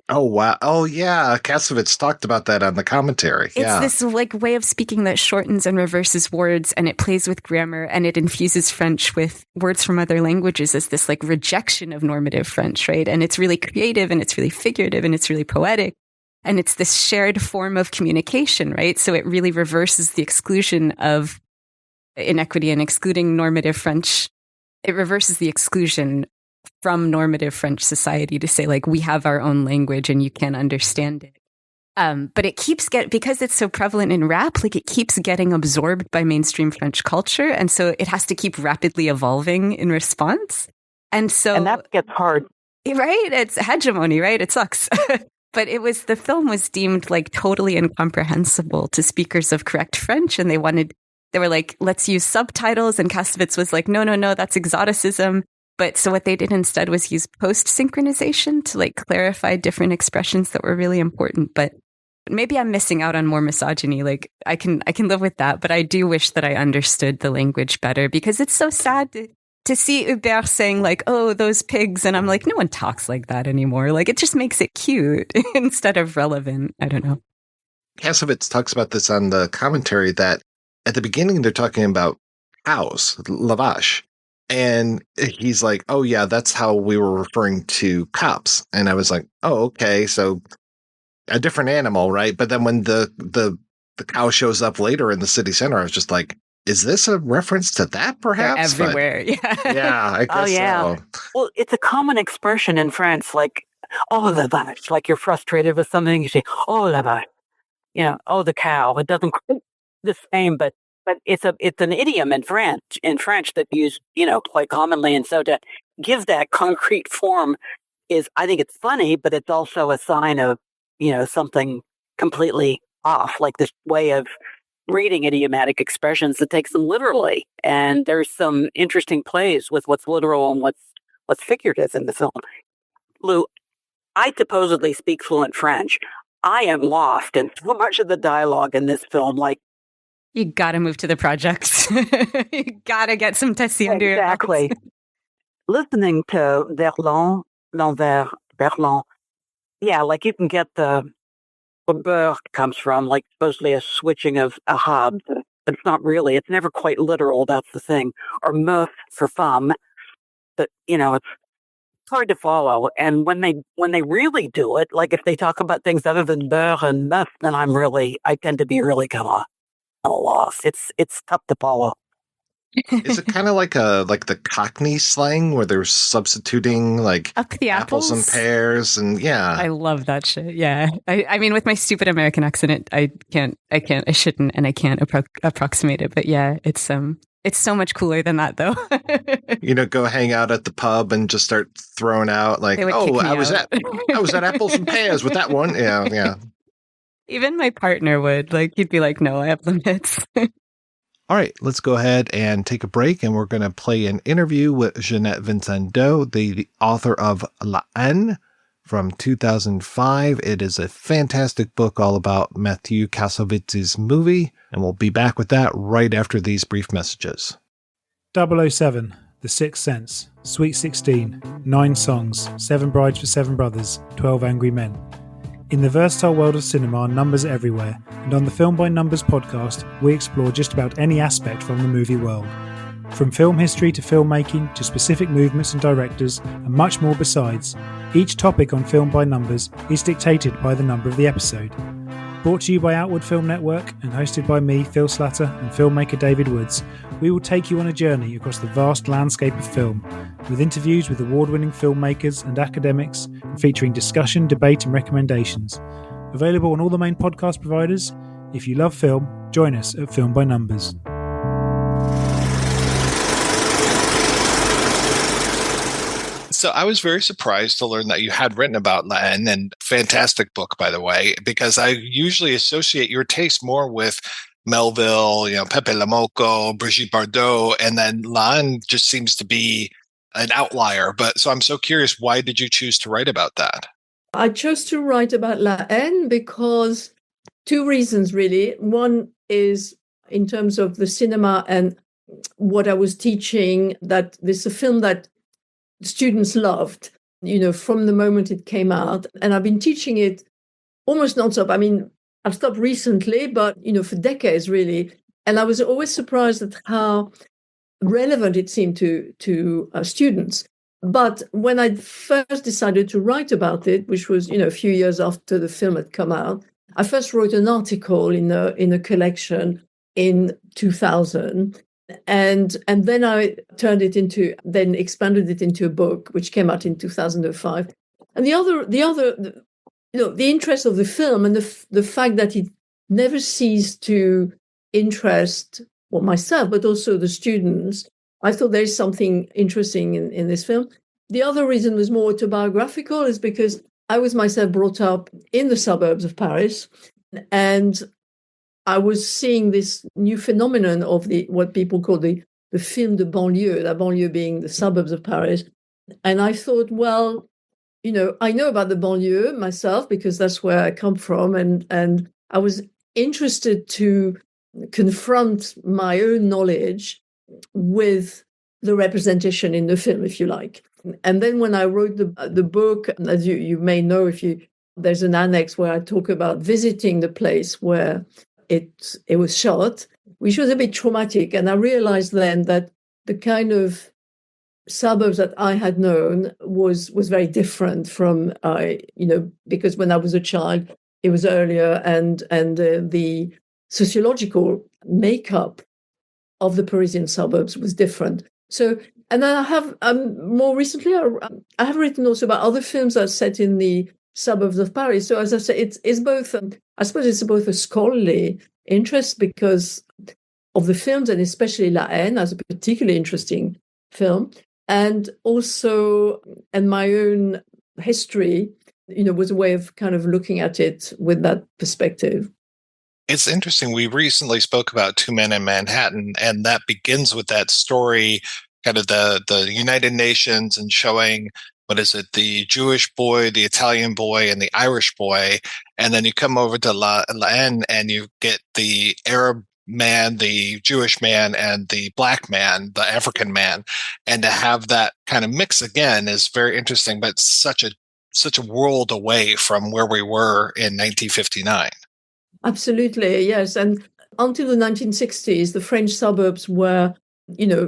Oh, wow. Oh, yeah. Kassovitz talked about that on the commentary. It's this like way of speaking that shortens and reverses words, and it plays with grammar, and it infuses French with words from other languages as this like rejection of normative French, right? And it's really creative, and it's really figurative, and it's really poetic. And it's this shared form of communication, right? So it really reverses the exclusion of inequity and excluding normative French. It reverses the exclusion from normative French society to say, like, we have our own language and you can't understand it. But it keeps because it's so prevalent in rap, like it keeps getting absorbed by mainstream French culture. And so it has to keep rapidly evolving in response. And that gets hard. Right? It's hegemony, right? It sucks. But the film was deemed like totally incomprehensible to speakers of correct French. And they wanted they were like, let's use subtitles. And Kassovitz was like, no, that's exoticism. But so what they did instead was use post-synchronization to like clarify different expressions that were really important. But maybe I'm missing out on more misogyny. Like I can live with that, but I do wish that I understood the language better, because it's so sad to see Hubert saying like, oh, those pigs. And I'm like, no one talks like that anymore. Like, it just makes it cute instead of relevant. I don't know. Kassovitz talks about this on the commentary, that at the beginning they're talking about cows, lavash. And he's like, oh yeah, that's how we were referring to cops. And I was like, oh, okay. So a different animal, right? But then when the cow shows up later in the city center, I was just like, is this a reference to that, perhaps? They're everywhere, Yeah, I guess so. Well, it's a common expression in France, like, oh, la vache. Like you're frustrated with something, you say, oh, la vache. You know, oh, the cow. It doesn't quite the same, but it's an idiom in French that used, quite commonly. And so to give that concrete form is, I think it's funny, but it's also a sign of, something completely off, like this way of reading idiomatic expressions that takes them literally. And there's some interesting plays with what's literal and what's figurative in the film. Lou, I supposedly speak fluent French. I am lost in so much of the dialogue in this film. Like, you gotta move to the projects. You gotta get some tessie under your belt. Exactly. Listening to Verlan, l'envers, Verlan, yeah, like you can get the beurre comes from, like, supposedly a switching of a hub, but it's not really. It's never quite literal, that's the thing. Or meuf for femme, but, it's hard to follow. And when they really do it, like if they talk about things other than beurre and meuf, then I tend to be really kind of at a loss. It's tough to follow. Is it kind of like the Cockney slang where they're substituting like up the apples and pears, and yeah, I love that shit. Yeah, I mean, with my stupid American accent, I shouldn't, and I can't approximate it. But yeah, it's so much cooler than that, though. Go hang out at the pub and just start throwing out like, oh, I was at apples and pears with that one. Yeah. Even my partner would, like, he'd be like, no, I have limits. All right, let's go ahead and take a break, and we're going to play an interview with Ginette Vincendeau, the author of La Haine from 2005. It is a fantastic book all about Matthieu Kassovitz's movie, and we'll be back with that right after these brief messages. 007, The Sixth Sense, Sweet 16, 9 Songs, 7 Brides for 7 Brothers, 12 Angry Men. In the versatile world of cinema, numbers are everywhere, and on the Film by Numbers podcast, we explore just about any aspect from the movie world. From film history to filmmaking to specific movements and directors, and much more besides, each topic on Film by Numbers is dictated by the number of the episode. Brought to you by Outward Film Network and hosted by me, Phil Slatter, and filmmaker David Woods, we will take you on a journey across the vast landscape of film, with interviews with award-winning filmmakers and academics, and featuring discussion, debate, and recommendations. Available on all the main podcast providers. If you love film, join us at Film by Numbers. So I was very surprised to learn that you had written about La Haine, and fantastic book, by the way, because I usually associate your taste more with Melville, Pepe Lamoko, Brigitte Bardot, and then La Haine just seems to be an outlier. But so I'm so curious, why did you choose to write about that? I chose to write about La Haine because 2 reasons, really. One is in terms of the cinema and what I was teaching, that this is a film that students loved, from the moment it came out. And I've been teaching it almost nonstop. I mean, I've stopped recently, but, for decades, really. And I was always surprised at how relevant it seemed to students. But when I first decided to write about it, which was, a few years after the film had come out, I first wrote an article in a collection in 2000. And then I expanded it into a book, which came out in 2005. And the interest of the film and the fact that it never ceased to interest myself, but also the students, I thought there is something interesting in this film. The other reason was more autobiographical, is because I was myself brought up in the suburbs of Paris, and I was seeing this new phenomenon of what people call the film de banlieue, la banlieue being the suburbs of Paris. And I thought, well, I know about the banlieue myself because that's where I come from. And I was interested to confront my own knowledge with the representation in the film, if you like. And then when I wrote the book, as you may know, there's an annex where I talk about visiting the place where it was shot, which was a bit traumatic. And I realized then that the kind of suburbs that I had known was very different from, because when I was a child, it was earlier, and the sociological makeup of the Parisian suburbs was different. So, and I have more recently, I have written also about other films that are set in the suburbs of Paris. So, as I say, it's both. I suppose it's both a scholarly interest because of the films, and especially La Haine as a particularly interesting film, and also and my own history, was a way of kind of looking at it with that perspective. It's interesting. We recently spoke about Two Men in Manhattan, and that begins with that story, kind of the United Nations, and showing, what is it, the Jewish boy, the Italian boy, and the Irish boy. And then you come over to La Haine and you get the Arab man, the Jewish man, and the black man, the African man. And to have that kind of mix again is very interesting, but such a world away from where we were in 1959. Absolutely, yes. And until the 1960s, the French suburbs were,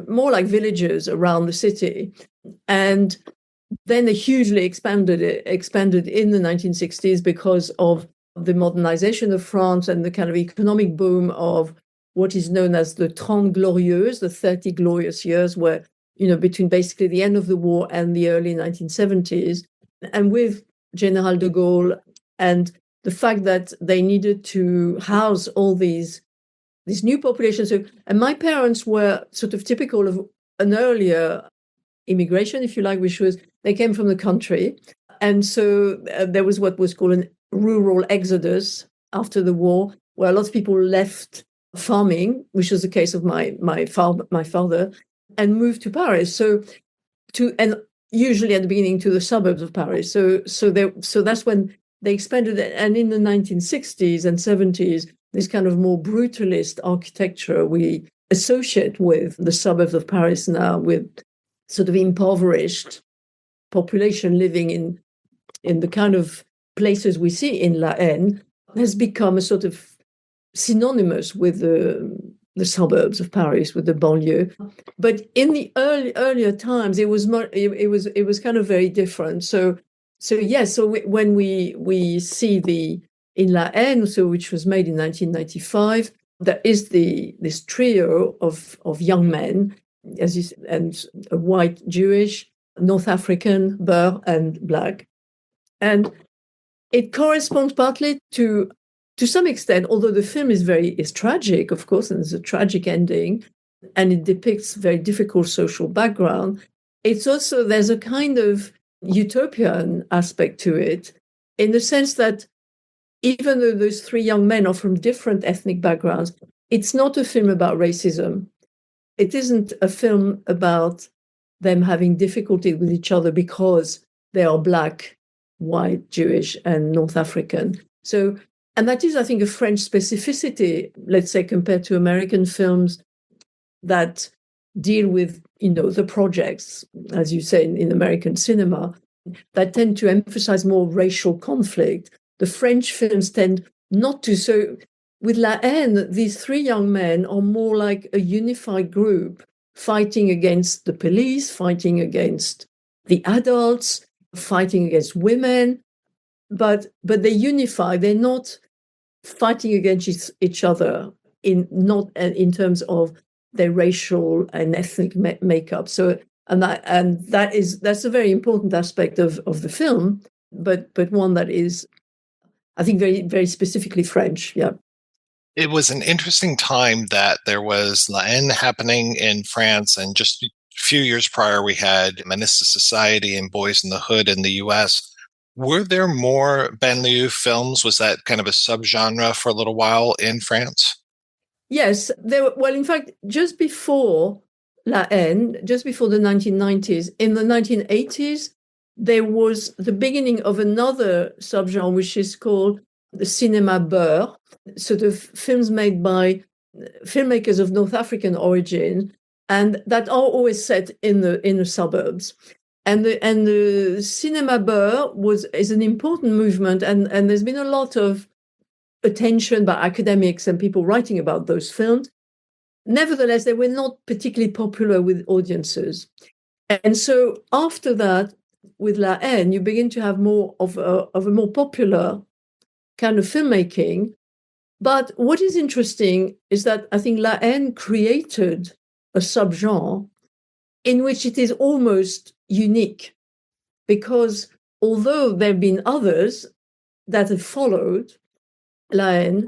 more like villages around the city. And then they hugely expanded in the 1960s because of the modernization of France and the kind of economic boom of what is known as the 30 Glorieuses, the 30 glorious years, where, between basically the end of the war and the early 1970s. And with General de Gaulle and the fact that they needed to house all these new populations. So, and my parents were sort of typical of an earlier immigration, if you like, which was they came from the country. And so there was what was called an rural exodus after the war, where a lot of people left farming, which was the case of my father, and moved to Paris. And usually at the beginning to the suburbs of Paris. So that's when they expanded it. And in the 1960s and 70s, this kind of more brutalist architecture we associate with the suburbs of Paris now, with sort of impoverished population living in the kind of places we see in La Haine, has become a sort of synonymous with the suburbs of Paris, with the banlieue. But in the earlier times, it was kind of very different. So when we see in La Haine, which was made in 1995, there is this trio of young men, as you said, and a white Jewish, North African, Boer, and black, and it corresponds partly to some extent, although the film is tragic, of course, and there's a tragic ending, and it depicts very difficult social background. It's also, there's a kind of utopian aspect to it, in the sense that even though those three young men are from different ethnic backgrounds, it's not a film about racism. It isn't a film about them having difficulty with each other because they are black, white, Jewish, and North African. So, and that is, I think, a French specificity, let's say, compared to American films that deal with, the projects, as you say, in American cinema, that tend to emphasize more racial conflict. The French films tend not to. So with La Haine, these three young men are more like a unified group fighting against the police, fighting against the adults, fighting against women, but they unify. They're not fighting against each other in terms of their racial and ethnic makeup. So, that's a very important aspect of the film, but one that is, I think, very, very specifically French. Yeah. It was an interesting time that there was La Haine happening in France, and just a few years prior, we had Menace to Society and Boys in the Hood in the U.S., Were there more banlieue films? Was that kind of a subgenre for a little while in France? Yes, there were, well, in fact, just before La Haine, just before the 1990s, in the 1980s, there was the beginning of another subgenre, which is called the cinéma beurre, sort of films made by filmmakers of North African origin, and that are always set in the suburbs. And the cinéma beurre is an important movement, and there's been a lot of attention by academics and people writing about those films. Nevertheless, they were not particularly popular with audiences. And so after that, with La Haine, you begin to have more of a more popular kind of filmmaking. But what is interesting is that I think La Haine created a subgenre in which it is almost unique, because although there have been others that have followed La Haine,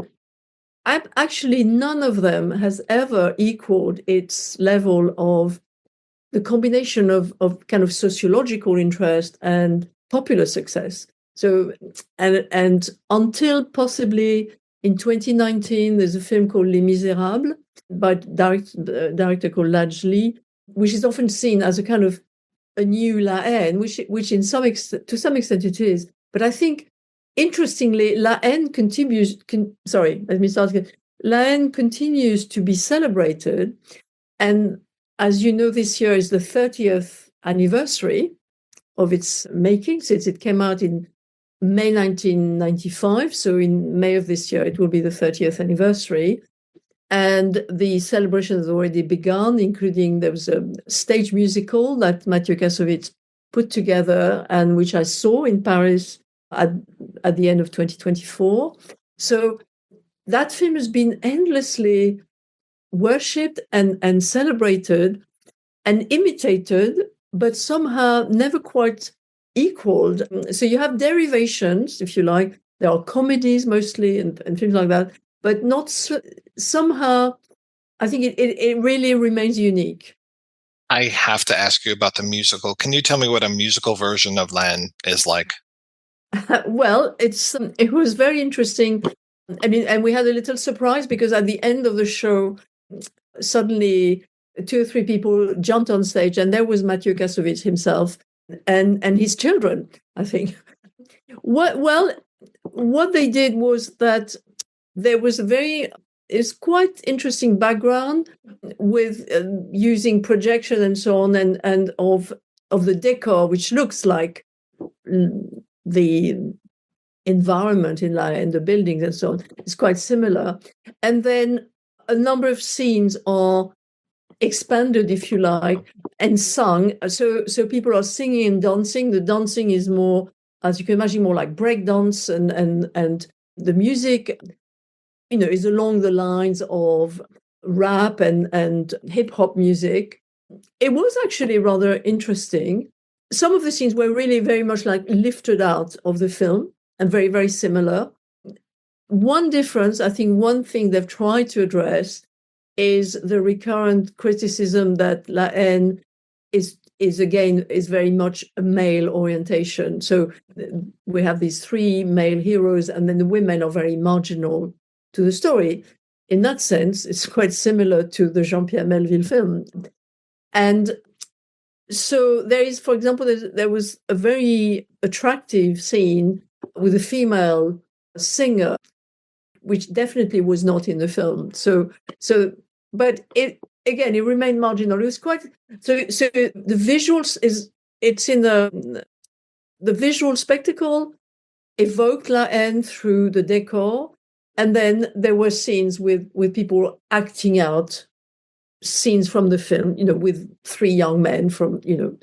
actually none of them has ever equaled its level of the combination of kind of sociological interest and popular success. So, and until possibly in 2019, there's a film called Les Misérables by director called Lajli, which is often seen as a kind of a new La Haine, which to some extent it is. But I think, interestingly, La Haine continues. Let me start again. La Haine continues to be celebrated, and as you know, this year is the 30th anniversary of its making, since it came out in May 1995. So in May of this year, it will be the 30th anniversary. And the celebration has already begun, including there was a stage musical that Matthieu Kassovitz put together and which I saw in Paris at the end of 2024. So that film has been endlessly worshipped and celebrated and imitated, but somehow never quite equaled. So you have derivations, if you like. There are comedies mostly and things like that, but not somehow. I think it really remains unique. I have to ask you about the musical. Can you tell me what a musical version of La Haine is like? Well, it was very interesting. I mean, and we had a little surprise because at the end of the show, suddenly 2 or 3 people jumped on stage, and there was Matthieu Kassovitz himself and his children, I think. What they did was that there was it's quite interesting background with using projection and so on, and of the decor, which looks like the environment in La Haine, the buildings and so on. It's quite similar. And then a number of scenes are expanded, if you like, and sung. So people are singing and dancing. The dancing is more, as you can imagine, more like break dance, and the music, is along the lines of rap and hip hop music. It was actually rather interesting. Some of the scenes were really very much like lifted out of the film and very, very similar. One difference, I think one thing they've tried to address is the recurrent criticism that La Haine is very much a male orientation. So we have these 3 male heroes, and then the women are very marginal to the story. In that sense, it's quite similar to the Jean-Pierre Melville film. And so there is, for example, there was a very attractive scene with a female singer, which definitely was not in the film. But it remained marginal. It was quite so. The visuals it's in the visual spectacle evoked La Haine through the decor, and then there were scenes with people acting out scenes from the film, with 3 young men from,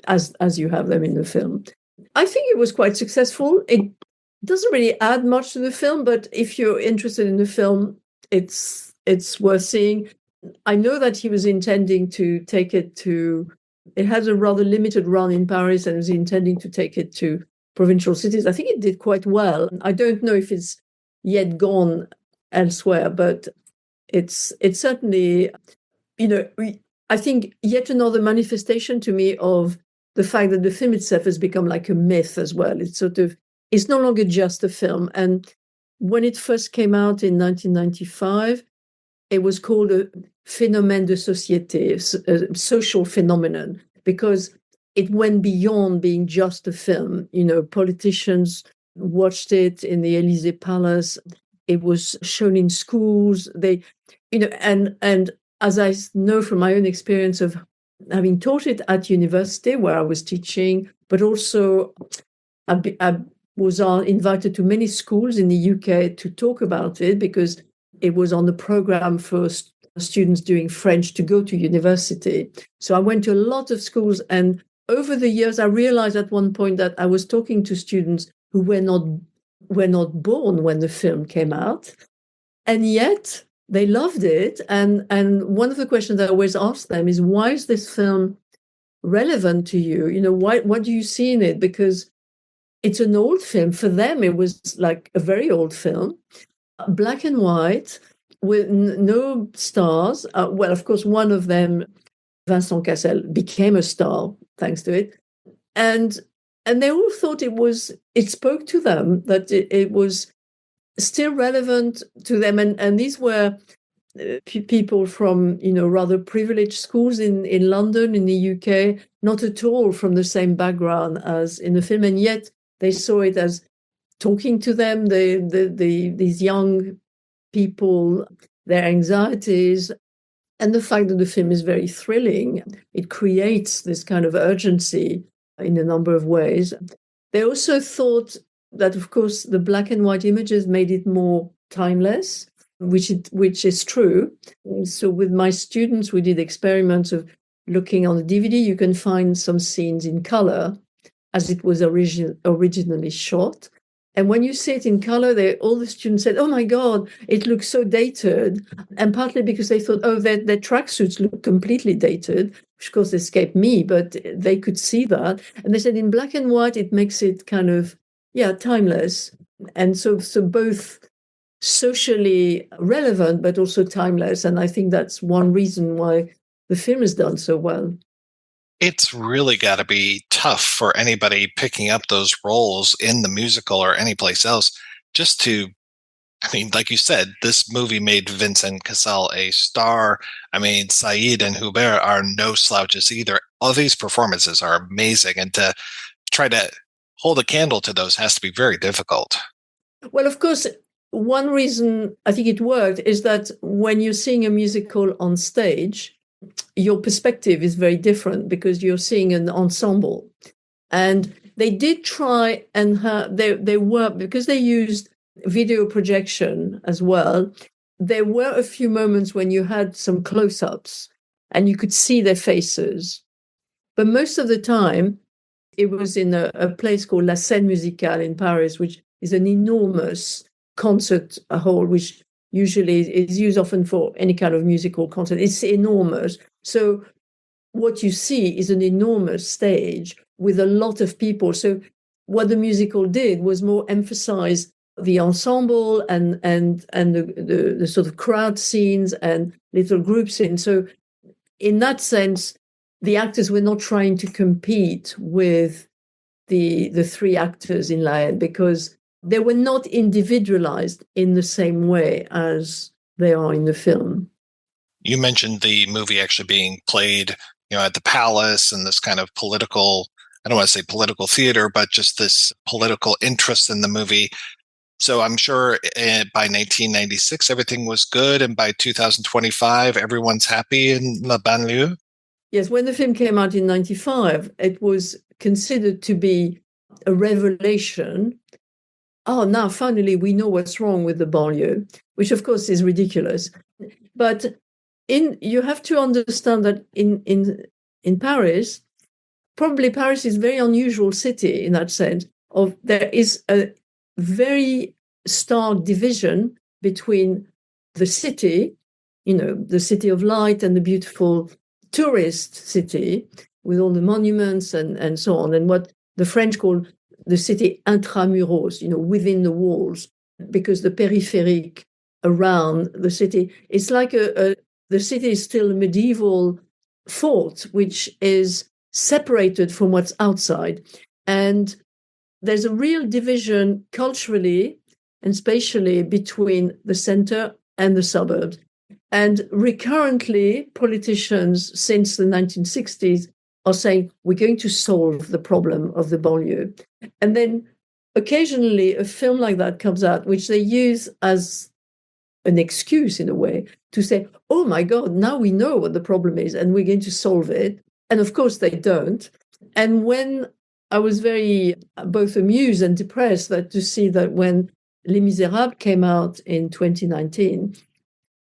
as you have them in the film. I think it was quite successful. It doesn't really add much to the film, but if you're interested in the film, it's worth seeing. I know that he was intending to take it it has a rather limited run in Paris, and was intending to take it to provincial cities. I think it did quite well. I don't know if it's yet gone elsewhere, but it's certainly, I think yet another manifestation to me of the fact that the film itself has become like a myth as well. It's sort of, it's no longer just a film. And when it first came out in 1995, it was called a phénomène de société, a social phenomenon, because it went beyond being just a film. You know, politicians watched it in the Élysée Palace. It was shown in schools. They, you know, and as I know from my own experience of having taught it at university where I was teaching, but also I was invited to many schools in the UK to talk about it because it was on the program for students doing French to go to university. So I went to a lot of schools, and over the years, I realized at one point that I was talking to students who were not born when the film came out, and yet they loved it. And one of the questions I always ask them is, why is this film relevant to you? You know, what do you see in it? Because it's an old film. For them, it was like a very old film, black and white, with no stars. Well, of course, one of them, Vincent Cassel, became a star thanks to it. And they all thought it spoke to them, that it was still relevant to them. And these were people from, you know, rather privileged schools in London, in the UK, not at all from the same background as in the film. And yet they saw it as talking to them, these young people, their anxieties, and the fact that the film is very thrilling. It creates this kind of urgency in a number of ways. They also thought that, of course, the black and white images made it more timeless, which is true. So with my students, we did experiments of looking on the DVD. You can find some scenes in color as it was originally shot. And when you see it in color, all the students said, "Oh my God, it looks so dated." And partly because they thought, oh, their tracksuits look completely dated, which of course escaped me, but they could see that. And they said in black and white, it makes it kind of, timeless. And so both socially relevant, but also timeless. And I think that's one reason why the film has done so well. It's really got to be tough for anybody picking up those roles in the musical or any place else just to, I mean, like you said, this movie made Vincent Cassel a star. I mean, Saïd and Hubert are no slouches either. All these performances are amazing. And to try to hold a candle to those has to be very difficult. Well, of course, one reason I think it worked is that when you're seeing a musical on stage, your perspective is very different because you're seeing an ensemble. And they did try, and they were, because they used video projection as well, there were a few moments when you had some close-ups and you could see their faces. But most of the time, it was in a place called La Scène Musicale in Paris, which is an enormous concert hall, which usually is used often for any kind of musical concert. It's enormous. So what you see is an enormous stage with a lot of people. So what the musical did was more emphasize the ensemble and the sort of crowd scenes and little group scenes. So in that sense, the actors were not trying to compete with the three actors in La Haine because they were not individualized in the same way as they are in the film. You mentioned the movie actually being played, at the Palace and this kind of political, I don't want to say political theater, but just this political interest in the movie. So I'm sure by 1996, everything was good. And by 2025, everyone's happy in La Banlieue. Yes, when the film came out in 95, it was considered to be a revelation. Oh, now finally we know what's wrong with the banlieue, which of course is ridiculous. But you have to understand that in Paris, probably Paris is a very unusual city in that sense. There is a very stark division between the city, the city of light and the beautiful tourist city with all the monuments and so on, and what the French call the city intramuros, within the walls, because the périphérique around the city, it's like the city is still a medieval fort, which is separated from what's outside. And there's a real division culturally and spatially between the center and the suburbs. And recurrently, politicians since the 1960s are saying, we're going to solve the problem of the banlieue. And then occasionally a film like that comes out, which they use as an excuse, in a way, to say, oh my God, now we know what the problem is and we're going to solve it. And of course they don't. And when I was very both amused and depressed to see that when Les Misérables came out in 2019,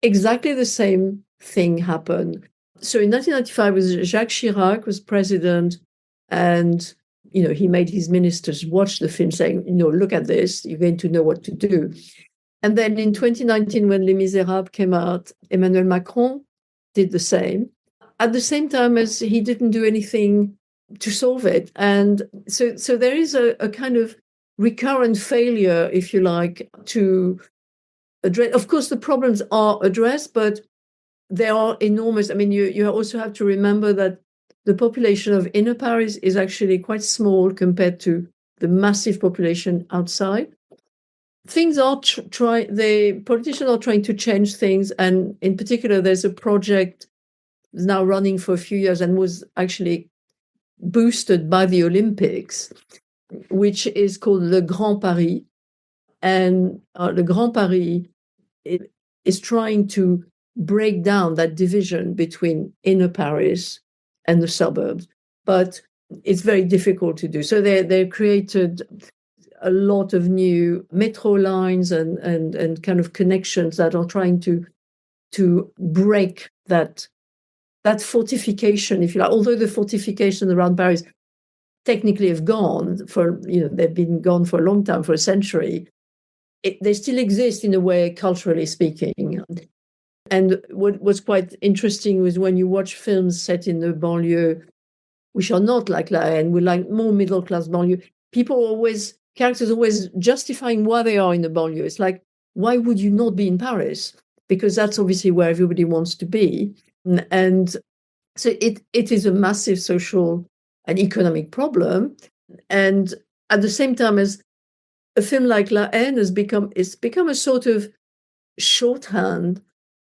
exactly the same thing happened. So in 1995, Jacques Chirac was president, and he made his ministers watch the film, saying, look at this, you're going to know what to do. And then in 2019, when Les Misérables came out, Emmanuel Macron did the same, at the same time as he didn't do anything to solve it. And so there is a kind of recurrent failure, if you like, to address. Of course, the problems are addressed, but they are enormous. I mean, you also have to remember that the population of inner Paris is actually quite small compared to the massive population outside. Things are the politicians are trying to change things, and in particular, there's a project now running for a few years and was actually boosted by the Olympics, which is called Le Grand Paris. And Le Grand Paris is trying to break down that division between inner Paris and the suburbs, but it's very difficult to do. So they created a lot of new metro lines and kind of connections that are trying to break that fortification, if you like. Although the fortifications around Paris technically have gone they've been gone for a long time, for a century, they still exist in a way, culturally speaking. And what was quite interesting was when you watch films set in the banlieue, which are not like La Haine, we're like more middle-class banlieue, characters always justifying why they are in the banlieue. It's like, why would you not be in Paris? Because that's obviously where everybody wants to be. And so it is a massive social and economic problem. And at the same time as a film like La Haine has become a sort of shorthand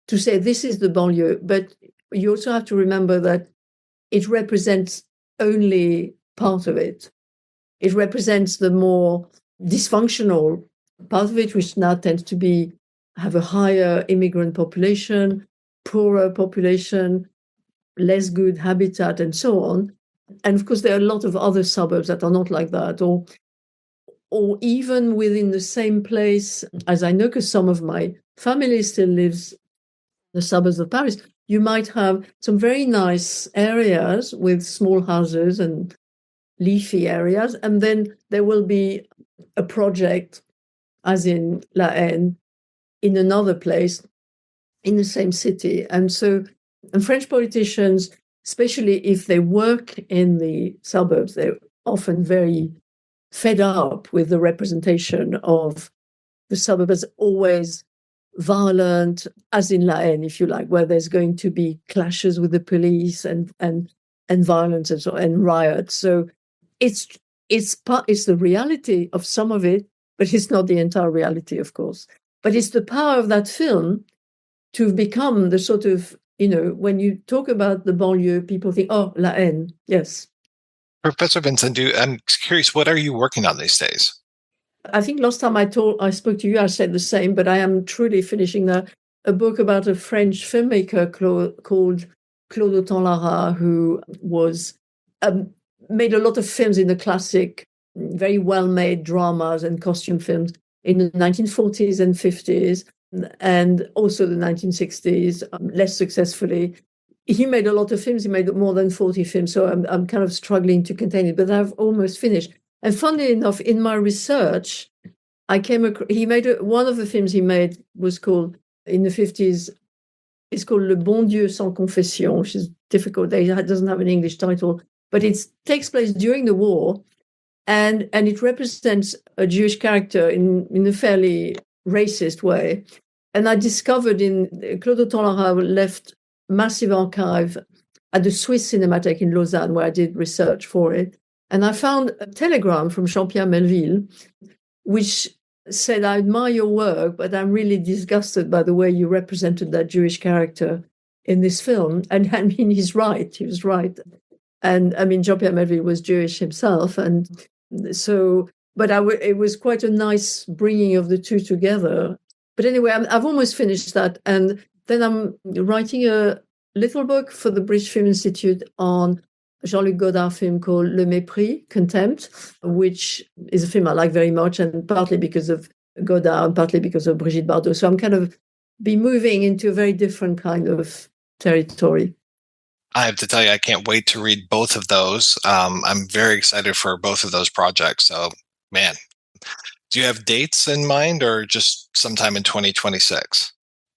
to say this is the banlieue. But you also have to remember that it represents only part of it. It represents the more dysfunctional part of it, which now tends to have a higher immigrant population, poorer population, less good habitat, and so on. And of course, there are a lot of other suburbs that are not like that, or even within the same place, as I know, because some of my family still lives in the suburbs of Paris, you might have some very nice areas with small houses and leafy areas, and then there will be a project, as in La Haine, in another place in the same city. And French politicians, especially if they work in the suburbs, they're often very fed up with the representation of the suburb as always violent, as in La Haine, if you like, where there's going to be clashes with the police and violence and riots. So it's the reality of some of it, but it's not the entire reality, of course. But it's the power of that film to become the sort of, when you talk about the banlieue, people think, oh, La Haine, yes. Professor Vincendeau, I'm curious, what are you working on these days? I think last time I spoke to you, I said the same, but I am truly finishing a book about a French filmmaker called Claude Autant-Lara, who was made a lot of films in the classic, very well-made dramas and costume films in the 1940s and 50s, and also the 1960s, less successfully. He made a lot of films. He made more than 40 films, so I'm kind of struggling to contain it, but I've almost finished. And funnily enough, in my research, I came across, one of the films he made was called, in the 50s, it's called Le Bon Dieu sans confession, which is difficult. It doesn't have an English title, but it takes place during the war, and it represents a Jewish character in a fairly racist way. And I discovered Claude Autant-Lara left massive archive at the Swiss Cinematheque in Lausanne, where I did research for it. And I found a telegram from Jean-Pierre Melville, which said, I admire your work, but I'm really disgusted by the way you represented that Jewish character in this film. And I mean, he's right. He was right. And I mean, Jean-Pierre Melville was Jewish himself. And so, but it was quite a nice bringing of the two together. But anyway, I've almost finished that. And then I'm writing a little book for the British Film Institute on Jean-Luc Godard film called Le Mépris, Contempt, which is a film I like very much, and partly because of Godard, partly because of Brigitte Bardot. So I'm kind of be moving into a very different kind of territory. I have to tell you, I can't wait to read both of those. I'm very excited for both of those projects. So, man, do you have dates in mind or just sometime in 2026?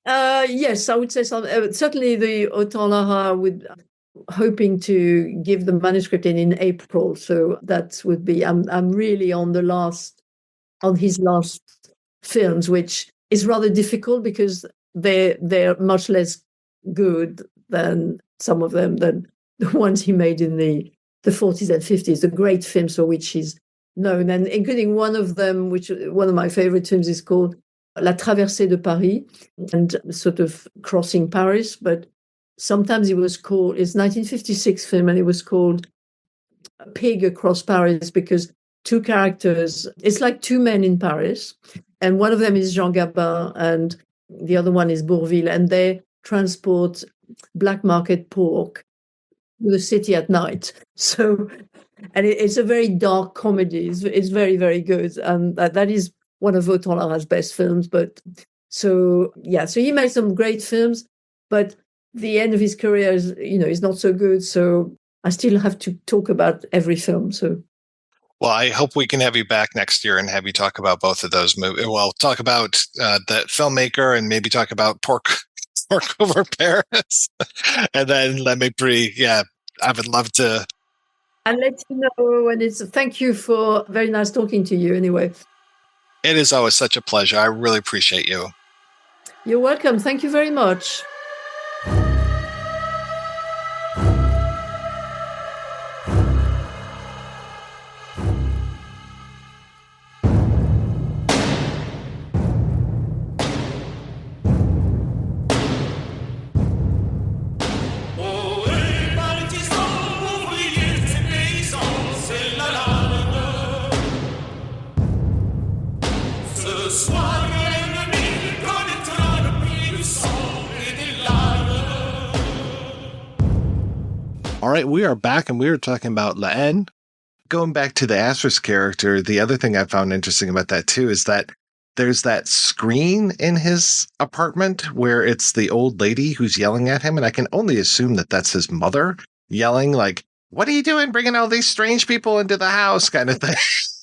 Yes, I would say certainly the Autant Lara hoping to give the manuscript in April. So that would be, I'm really on his last films, which is rather difficult because they're much less good than some of them, than the ones he made in the 40s and 50s, the great films for which he's known, and including one of them, which one of my favorite films is called La Traversée de Paris, and sort of crossing Paris, but sometimes it was called, it's 1956 film, and it was called Pig Across Paris because two characters, it's like two men in Paris, and one of them is Jean Gabin and the other one is Bourville, and they transport black market pork to the city at night. So, and it's a very dark comedy. It's very, very good. And that is one of Autant Lara's best films. But so he made some great films, but the end of his career is not so good. So I still have to talk about every film. So. Well, I hope we can have you back next year and have you talk about both of those movies. Well, talk about that filmmaker and maybe talk about Pork Over Paris. And then let me I would love to. I'll let you know when it's. Thank you for very nice talking to you anyway. It is always such a pleasure. I really appreciate you. You're welcome. Thank you very much. All right, we are back, and we were talking about La Haine. Going back to the Asterisk character, the other thing I found interesting about that, too, is that there's that screen in his apartment where it's the old lady who's yelling at him, and I can only assume that that's his mother yelling, like, what are you doing bringing all these strange people into the house, kind of thing.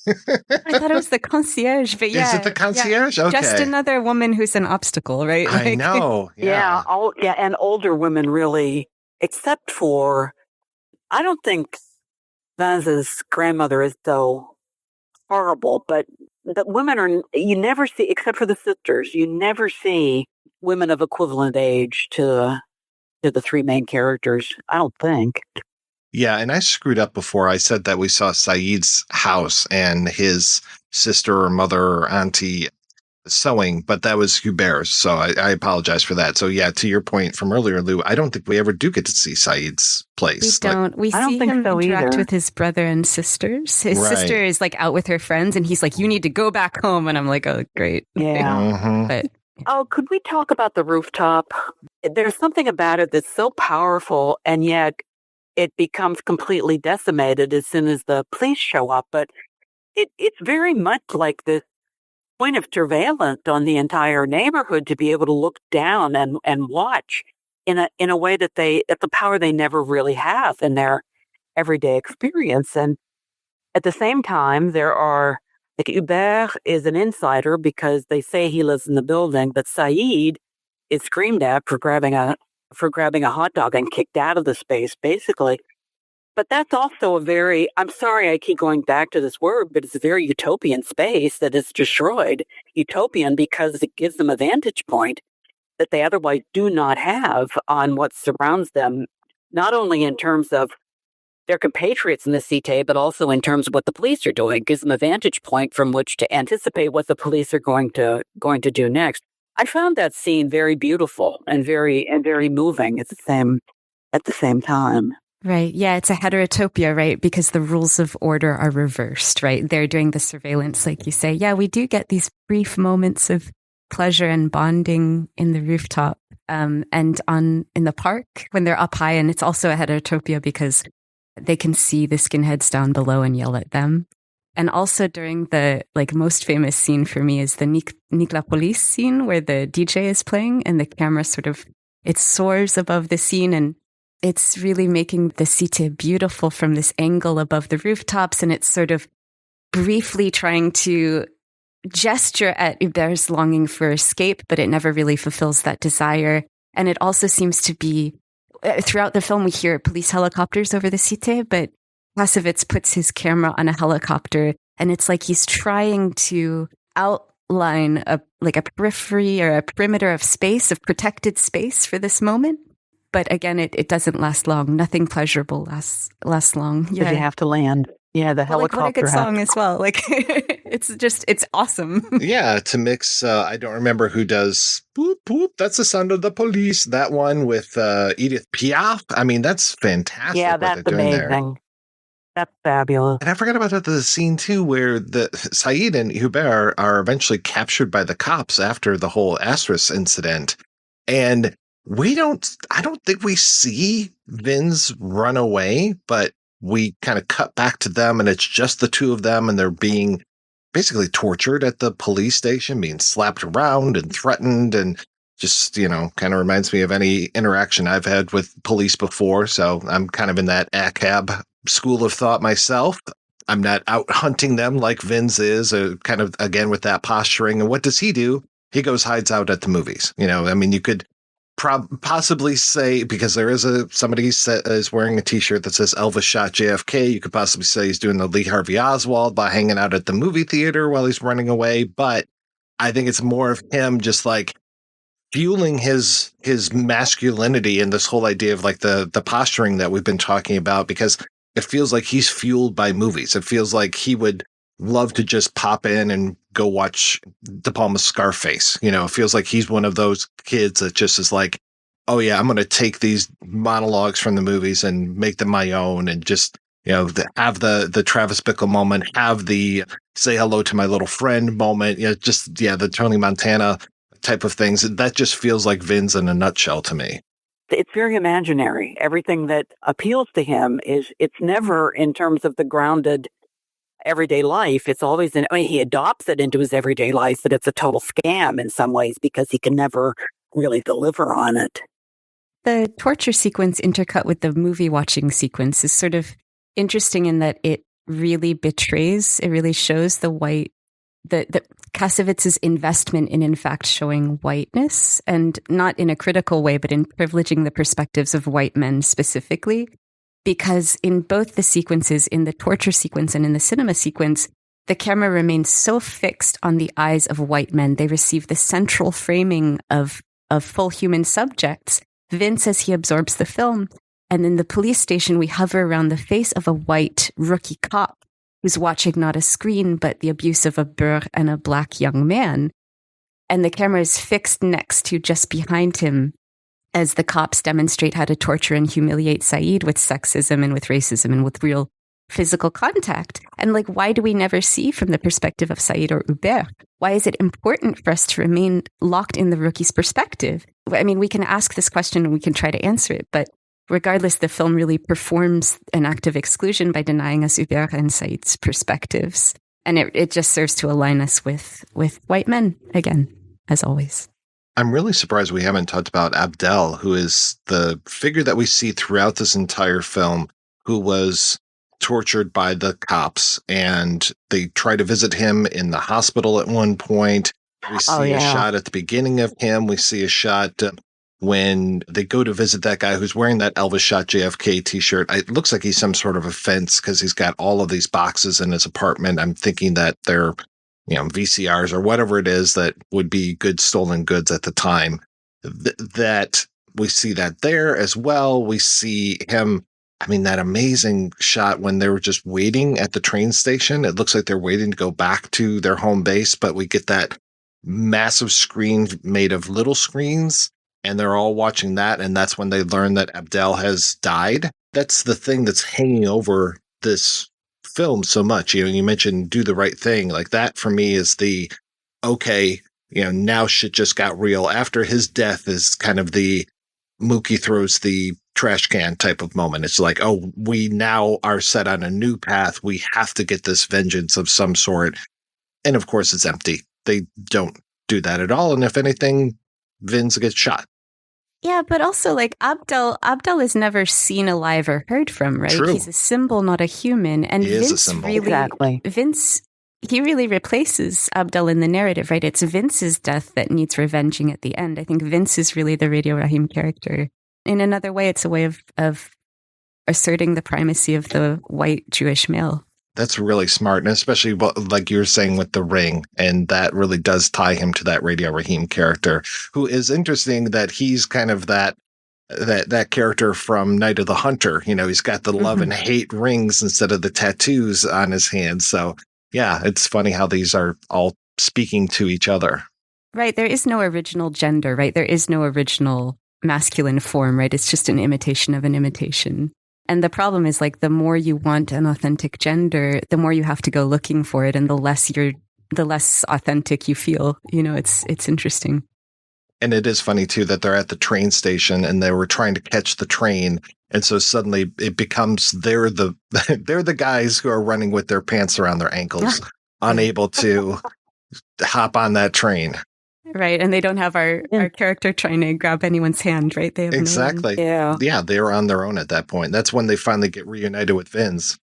I thought it was the concierge, but yeah. Is it the concierge? Yeah. Okay. Just another woman who's an obstacle, right? I know. Yeah. And older women really, except for, I don't think Vinz's grandmother is so horrible, but the women are, you never see, except for the sisters, you never see women of equivalent age to the three main characters, I don't think. Yeah, and I screwed up before. I said that we saw Saïd's house and his sister or mother or auntie sewing, but that was Hubert's, so I apologize for that. So yeah, to your point from earlier, Lou, I don't think we ever do get to see Saïd's place. We don't. We see him interact with his brother and sisters. His sister is like out with her friends, and he's like, "You need to go back home." And I'm like, "Oh, great." Yeah. But could we talk about the rooftop? There's something about it that's so powerful, and yet it becomes completely decimated as soon as the police show up. But it's very much like this point of surveillance on the entire neighborhood to be able to look down and watch in a way that that's a power they never really have in their everyday experience. And at the same time, there are, like, Hubert is an insider because they say he lives in the building, but Saïd is screamed at for grabbing a hot dog and kicked out of the space, basically. But that's also a very, I'm sorry I keep going back to this word, but it's a very utopian space that is destroyed. Utopian because it gives them a vantage point that they otherwise do not have on what surrounds them, not only in terms of their compatriots in the Cité, but also in terms of what the police are doing, gives them a vantage point from which to anticipate what the police are going to do next. I found that scene very beautiful and very moving at the same time. Right. Yeah, it's a heterotopia, right? Because the rules of order are reversed, right? They're doing the surveillance, like you say. Yeah, we do get these brief moments of pleasure and bonding in the rooftop and in the park when they're up high. And it's also a heterotopia because they can see the skinheads down below and yell at them. And also during the most famous scene for me is the Nique la Police scene where the DJ is playing and the camera it soars above the scene, and it's really making the Cité beautiful from this angle above the rooftops. And it's sort of briefly trying to gesture at Hubert's longing for escape, but it never really fulfills that desire. And it also seems to be, throughout the film, we hear police helicopters over the Cité, but Kassovitz puts his camera on a helicopter, and it's like he's trying to outline a periphery or a perimeter of space, of protected space for this moment. But again, it doesn't last long. Nothing pleasurable lasts long. Yeah, you have to land. Yeah, the helicopter. What a good song as well. It's awesome. Yeah, to mix. I don't remember who does "Boop Boop." That's the sound of the police. That one with Edith Piaf. I mean, that's fantastic. Yeah, that's amazing. There. That's fabulous. And I forgot about the scene too, where the Saïd and Hubert are eventually captured by the cops after the whole Asterisk incident, and I don't think we see Vinz run away, but we kind of cut back to them and it's just the two of them and they're being basically tortured at the police station, being slapped around and threatened, and just, kind of reminds me of any interaction I've had with police before. So I'm kind of in that ACAB school of thought myself. I'm not out hunting them like Vinz is, kind of, again, with that posturing. And what does he do? He goes hides out at the movies. You could possibly say, because there is somebody is wearing a t-shirt that says Elvis shot JFK, you could possibly say he's doing the Lee Harvey Oswald by hanging out at the movie theater while he's running away. But I think it's more of him just fueling his masculinity and this whole idea of the posturing that we've been talking about, because it feels like he's fueled by movies. It feels like he would love to just pop in and go watch De Palma's Scarface. It feels like he's one of those kids that just is like, oh yeah, I'm going to take these monologues from the movies and make them my own, and just, have the Travis Bickle moment, have the say hello to my little friend moment. The Tony Montana type of things. That just feels like Vinz in a nutshell to me. It's very imaginary. Everything that appeals to him it's never in terms of the grounded everyday life. It's always he adopts it into his everyday life, but it's a total scam in some ways because he can never really deliver on it. The torture sequence intercut with the movie watching sequence is sort of interesting in that it really shows the Kassovitz's investment in fact showing whiteness, and not in a critical way, but in privileging the perspectives of white men specifically. Because in both the sequences, in the torture sequence and in the cinema sequence, the camera remains so fixed on the eyes of white men. They receive the central framing of full human subjects. Vinz says he absorbs the film. And in the police station, we hover around the face of a white rookie cop who's watching not a screen, but the abuse of a Beur and a black young man. And the camera is fixed next to, just behind him, as the cops demonstrate how to torture and humiliate Saïd with sexism and with racism and with real physical contact. And why do we never see from the perspective of Saïd or Hubert? Why is it important for us to remain locked in the rookie's perspective? I mean, we can ask this question and we can try to answer it, but regardless, the film really performs an act of exclusion by denying us Hubert and Saïd's perspectives. And it just serves to align us with white men, again, as always. I'm really surprised we haven't talked about Abdel, who is the figure that we see throughout this entire film, who was tortured by the cops, and they try to visit him in the hospital at one point. We see a shot at the beginning of him. We see a shot when they go to visit that guy who's wearing that Elvis Shot JFK t-shirt. It looks like he's some sort of offense because he's got all of these boxes in his apartment. I'm thinking that they're VCRs or whatever it is that would be good stolen goods at the time. That we see that there as well. We see him I mean, that amazing shot when they were just waiting at the train station. It looks like they're waiting to go back to their home base, but we get that massive screen made of little screens, and they're all watching that. And that's when they learn that Abdel has died. That's the thing that's hanging over this film so much. You know, you mentioned Do the Right Thing. Like that for me is the, okay, you know, now shit just got real. After his death is kind of the Mookie throws the trash can type of moment. It's like, oh, we now are set on a new path. We have to get this vengeance of some sort. And of course, it's empty. They don't do that at all. And if anything, Vinz gets shot. Yeah, but also like Abdel is never seen alive or heard from, right? True. He's a symbol, not a human. And He is a Vince symbol. really, Exactly. Vince, he really replaces Abdel in the narrative, right? It's Vince's death that needs revenging at the end. I think Vince is really the Radio Rahim character. In another way, it's a way of asserting the primacy of the white Jewish male. That's really smart. And especially like you were saying with the ring. And that really does tie him to that Radio Rahim character, who is interesting that he's kind of that character from Night of the Hunter. You know, he's got the love and hate rings instead of the tattoos on his hands. So yeah, it's funny how these are all speaking to each other. Right. There is no original gender, right? There is no original masculine form, right? It's just an imitation of an imitation. And the problem is like the more you want an authentic gender, the more you have to go looking for it, and the less authentic you feel. You know, it's interesting. And it is funny too that they're at the train station and they were trying to catch the train, and so suddenly it becomes they're the guys who are running with their pants around their ankles, unable to hop on that train. Right, and they don't have our character trying to grab anyone's hand, right? They have Exactly. Yeah, they were on their own at that point. That's when they finally get reunited with Vinz.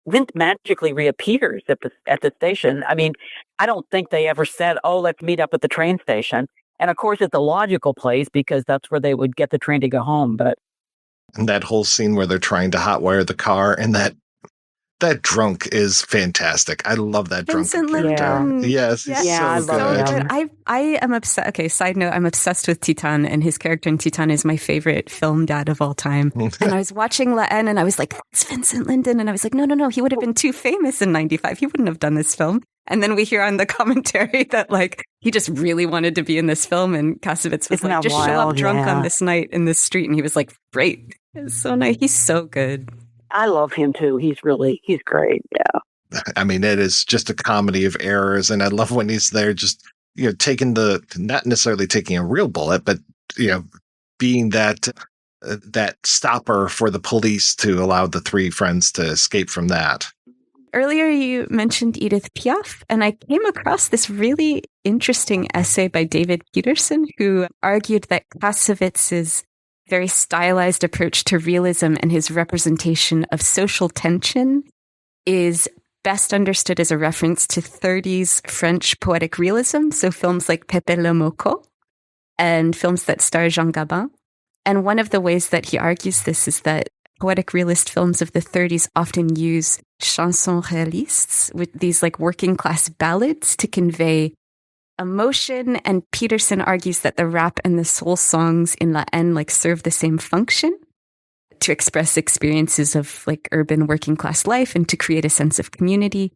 Vince magically reappears at the station. I mean, I don't think they ever said, "Oh, let's meet up at the train station." And of course, it's a logical place because that's where they would get the train to go home. But and that whole scene where they're trying to hotwire the car, and that drunk is fantastic. I love that Vincent drunk character. Linden. Yes, he's so good. I am obsessed. Okay, side note, I'm obsessed with Titan, and his character in Titan is my favorite film dad of all time. And I was watching La Haine, and I was like, that's Vincent Linden. And I was like, no, he would have been too famous in 95. He wouldn't have done this film. And then we hear on the commentary that like he just really wanted to be in this film, and Kassovitz was like, just show up drunk on this night in this street. And he was like, great. It's so nice. He's so good. I love him too. He's great. Yeah. I mean, it is just a comedy of errors. And I love when he's there just, you know, not necessarily taking a real bullet, but, you know, being that stopper for the police to allow the three friends to escape from that. Earlier, you mentioned Edith Piaf, and I came across this really interesting essay by David Peterson, who argued that Kassovitz's very stylized approach to realism and his representation of social tension is best understood as a reference to 30s French poetic realism, so films like Pepe le Moko and films that star Jean Gabin. And one of the ways that he argues this is that poetic realist films of the 30s often use chansons réalistes, with these like working class ballads to convey emotion. And Peterson argues that the rap and the soul songs in La Haine like serve the same function, to express experiences of like urban working class life and to create a sense of community.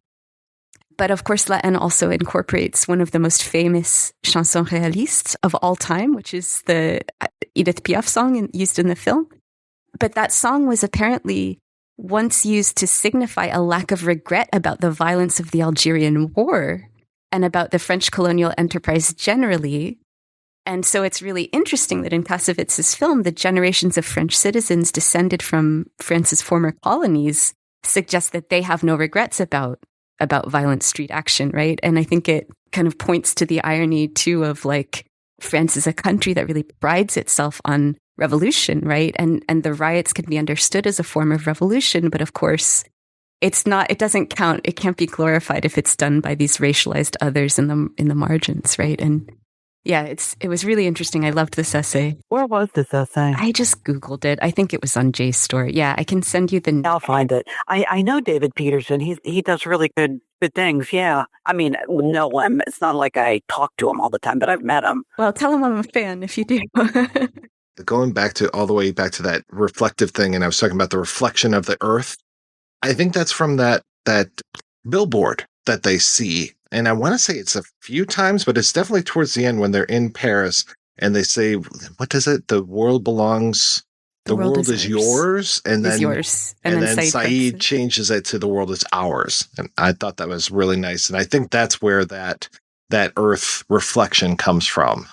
But of course, La Haine also incorporates one of the most famous chansons réalistes of all time, which is the Edith Piaf song used in the film. But that song was apparently once used to signify a lack of regret about the violence of the Algerian War and about the French colonial enterprise generally. And so it's really interesting that in Kassovitz's film, the generations of French citizens descended from France's former colonies suggest that they have no regrets about violent street action, right? And I think it kind of points to the irony, too, of like France is a country that really prides itself on revolution, right? And the riots can be understood as a form of revolution, but of course, it doesn't count. It can't be glorified if it's done by these racialized others in the margins, right? And yeah, it was really interesting. I loved this essay. Where was this essay? I just Googled it. I think it was on Jay's store. Yeah, I can send you the... I'll find it. I know David Peterson. He does really good things. Yeah. I mean, know him. It's not like I talk to him all the time, but I've met him. Well, tell him I'm a fan if you do. going back to all the way back to that reflective thing, and I was talking about the reflection of the earth. I think that's from that billboard that they see. And I want to say it's a few times, but it's definitely towards the end when they're in Paris and they say, what is it? The world belongs, the world is yours. And then, yours. And then Saïd changes it to the world is ours. And I thought that was really nice. And I think that's where that earth reflection comes from.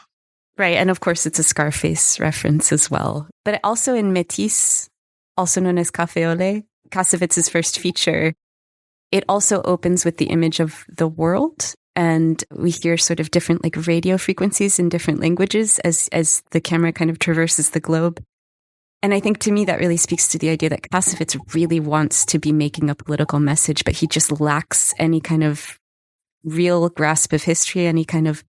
Right. And of course, it's a Scarface reference as well. But also in Métis, also known as Café au lait, Kassovitz's first feature, it also opens with the image of the world. And we hear sort of different like radio frequencies in different languages as the camera kind of traverses the globe. And I think to me that really speaks to the idea that Kassovitz really wants to be making a political message, but he just lacks any kind of real grasp of history, any kind of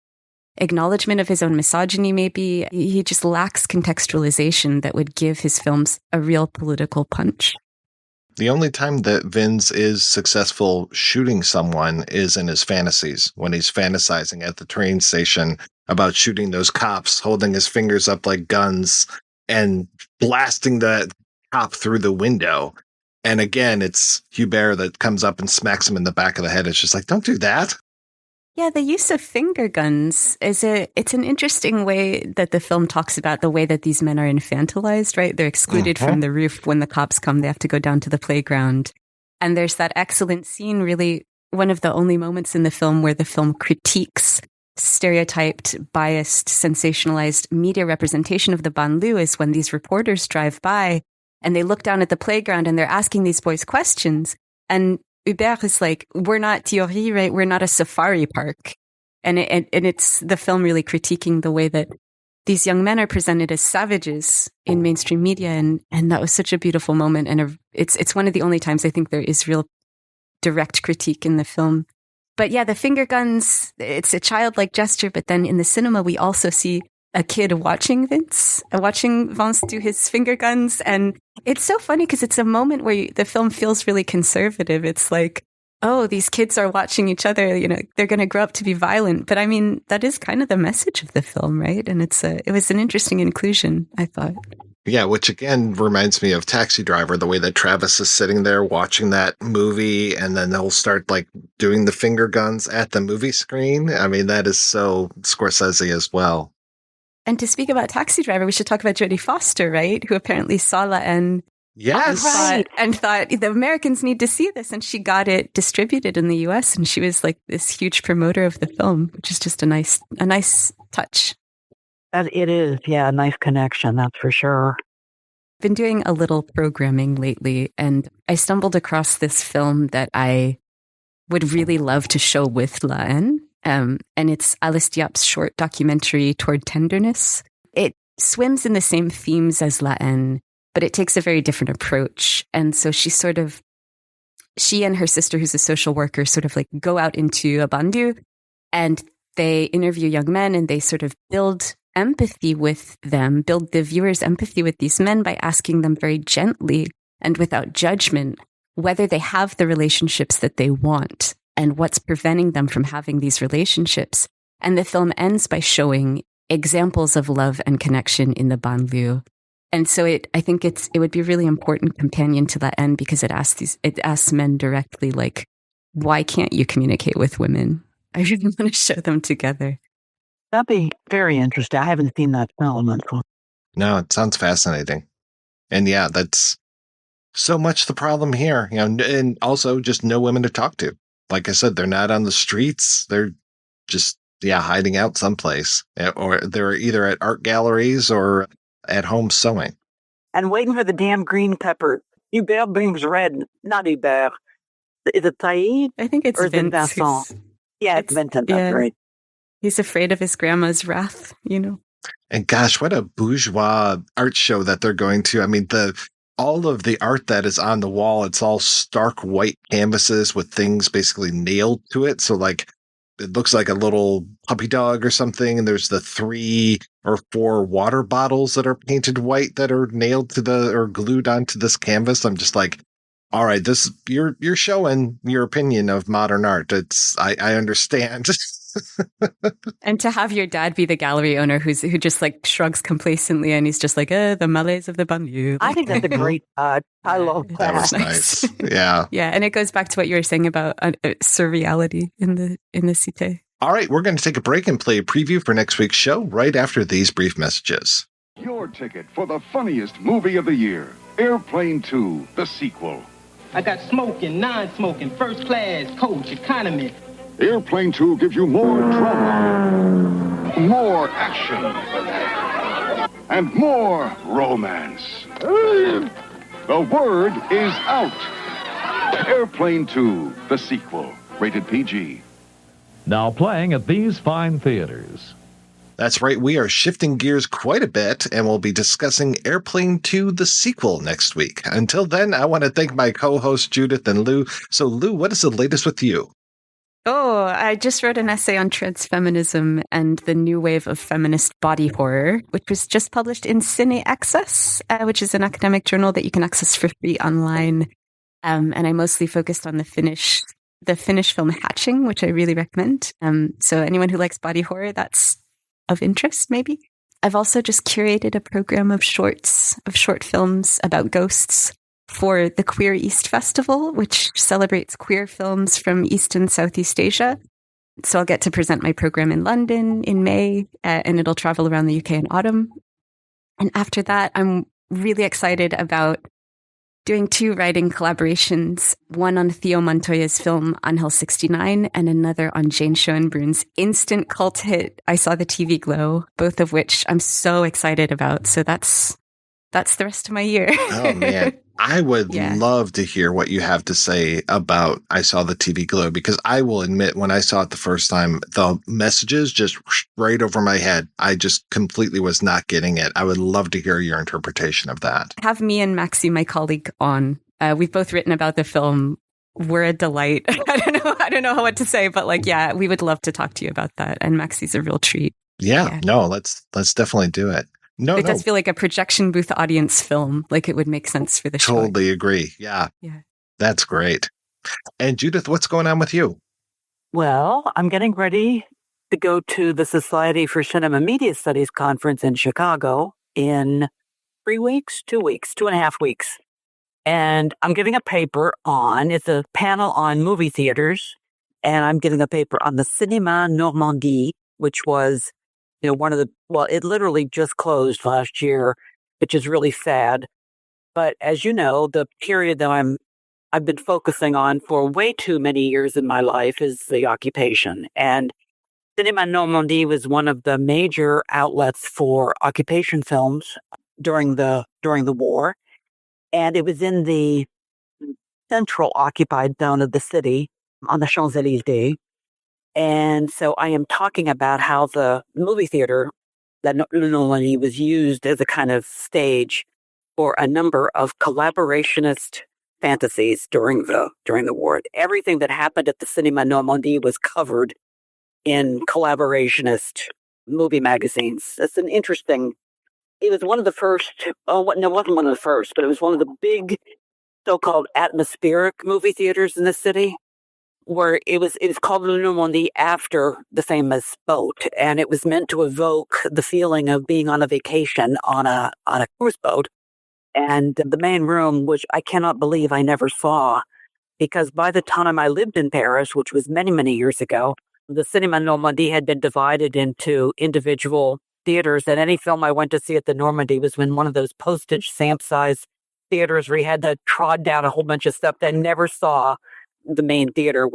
acknowledgement of his own misogyny, maybe. He just lacks contextualization that would give his films a real political punch. The only time that Vinz is successful shooting someone is in his fantasies, when he's fantasizing at the train station about shooting those cops, holding his fingers up like guns and blasting that cop through the window. And again, it's Hubert that comes up and smacks him in the back of the head. It's just like, don't do that. Yeah, the use of finger guns it's an interesting way that the film talks about the way that these men are infantilized, right? They're excluded from the roof when the cops come. They have to go down to the playground. And there's that excellent scene, really one of the only moments in the film where the film critiques stereotyped, biased, sensationalized media representation of the banlieue is when these reporters drive by and they look down at the playground and they're asking these boys questions. And Hubert is like, we're not Thierry, right? We're not a safari park. And it's the film really critiquing the way that these young men are presented as savages in mainstream media. And that was such a beautiful moment. And it's one of the only times I think there is real direct critique in the film. But yeah, the finger guns, it's a childlike gesture. But then in the cinema, we also see a kid watching Vinz do his finger guns. And it's so funny because it's a moment where the film feels really conservative. It's like, oh, these kids are watching each other, they're going to grow up to be violent. But I mean, that is kind of the message of the film, right? And it was an interesting inclusion, I thought. Yeah, which again reminds me of Taxi Driver, the way that Travis is sitting there watching that movie and then they'll start like doing the finger guns at the movie screen. I mean, that is so Scorsese as well. And to speak about Taxi Driver, we should talk about Jodie Foster, right? Who apparently saw La Haine. Yes. And thought the Americans need to see this. And she got it distributed in the US. And she was like this huge promoter of the film, which is just a nice touch. It is. Yeah. A nice connection. That's for sure. I've been doing a little programming lately and I stumbled across this film that I would really love to show with La Haine. And it's Alice Diop's short documentary Toward Tenderness. It swims in the same themes as La Haine, but it takes a very different approach. And so she and her sister, who's a social worker, sort of like go out into a banlieue and they interview young men and they sort of build empathy with them, build the viewer's empathy with these men by asking them very gently and without judgment whether they have the relationships that they want and what's preventing them from having these relationships. And the film ends by showing examples of love and connection in the banlieue. And so I think it would be a really important companion to that end because it asks men directly, like, why can't you communicate with women? I really want to show them together. That'd be very interesting. I haven't seen that film. No, it sounds fascinating. And yeah, that's so much the problem here, and also just no women to talk to. Like I said, they're not on the streets. They're just, hiding out someplace. Or they're either at art galleries or at home sewing. And waiting for the damn green pepper. Hubert brings red. Not Hubert. Is it Saïd? I think it's Vinz. Yeah, it's Vincent. That's right. He's afraid of his grandma's wrath, And gosh, what a bourgeois art show that they're going to. I mean, all of the art that is on the wall, it's all stark white canvases with things basically nailed to it. So like, it looks like a little puppy dog or something. And there's the 3 or 4 water bottles that are painted white that are nailed to or glued onto this canvas. I'm just like, all right, you're showing your opinion of modern art. I understand. And to have your dad be the gallery owner who just like shrugs complacently and he's just like, the malaise of the banlieue. I think that's a great touch. I love that. That was nice. Yeah. Yeah. And it goes back to what you were saying about surreality in the cité. All right. We're going to take a break and play a preview for next week's show right after these brief messages. Your ticket for the funniest movie of the year, Airplane 2, the sequel. I got smoking, non-smoking, first class, coach, economy. Airplane 2 gives you more drama, more action, and more romance. The word is out. Airplane 2, the sequel, rated PG. Now playing at these fine theaters. That's right. We are shifting gears quite a bit, and we'll be discussing Airplane 2, the sequel, next week. Until then, I want to thank my co-hosts, Judith and Lou. So, Lou, what is the latest with you? Oh, I just wrote an essay on transfeminism and the new wave of feminist body horror, which was just published in Cine Access, which is an academic journal that you can access for free online. And I mostly focused on the Finnish film Hatching, which I really recommend. So anyone who likes body horror, that's of interest, maybe. I've also just curated a program of short films about ghosts for the Queer East Festival, which celebrates queer films from East and Southeast Asia. So I'll get to present my program in London in May, and it'll travel around the UK in autumn. And after that, I'm really excited about doing 2 writing collaborations, one on Theo Montoya's film Angel 69 and another on Jane Schoenbrun's instant cult hit, I Saw the TV Glow, both of which I'm so excited about. So that's the rest of my year. Oh, man. I would love to hear what you have to say about I Saw the TV Glow, because I will admit when I saw it the first time, the messages just right over my head. I just completely was not getting it. I would love to hear your interpretation of that. Have me and Maxi, my colleague, on. We've both written about the film. We're a delight. I don't know what to say, but we would love to talk to you about that. And Maxi's a real treat. Yeah. No, let's definitely do it. It does feel like a projection booth audience film. Like it would make sense for the show. Totally agree. Yeah. That's great. And Judith, what's going on with you? Well, I'm getting ready to go to the Society for Cinema Media Studies conference in Chicago in 3 weeks, 2 weeks, 2.5 weeks. And I'm giving a paper it's a panel on movie theaters. And I'm giving a paper on the Cinéma Normandie, which was it literally just closed last year, which is really sad. But as you know, the period that I've been focusing on for way too many years in my life is the occupation. And Cinéma Normandie was one of the major outlets for occupation films during the war. And it was in the central occupied zone of the city on the Champs-Élysées. And so I am talking about how the movie theater, that Normandie, was used as a kind of stage for a number of collaborationist fantasies during the war. Everything that happened at the Cinéma Normandie was covered in collaborationist movie magazines. It was one of the first, it wasn't one of the first, but it was one of the big so-called atmospheric movie theaters in the city, where it was called Le Normandie after the famous boat, and it was meant to evoke the feeling of being on a vacation on a cruise boat. And the main room, which I cannot believe I never saw, because by the time I lived in Paris, which was many, many years ago, the Cinéma Normandie had been divided into individual theaters, and any film I went to see at the Normandie was in one of those postage stamp-sized theaters where you had to trod down a whole bunch of stuff that I never saw the main theater.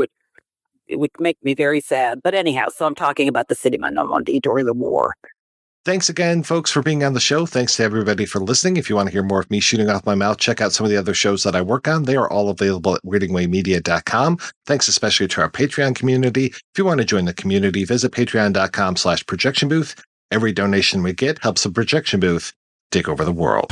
It would make me very sad. But anyhow, so I'm talking about the Cinéma Normandie during the war. Thanks again, folks, for being on the show. Thanks to everybody for listening. If you want to hear more of me shooting off my mouth, check out some of the other shows that I work on. They are all available at weirdingwaymedia.com. Thanks especially to our Patreon community. If you want to join the community, visit patreon.com/projection booth. Every donation we get helps the projection booth take over the world.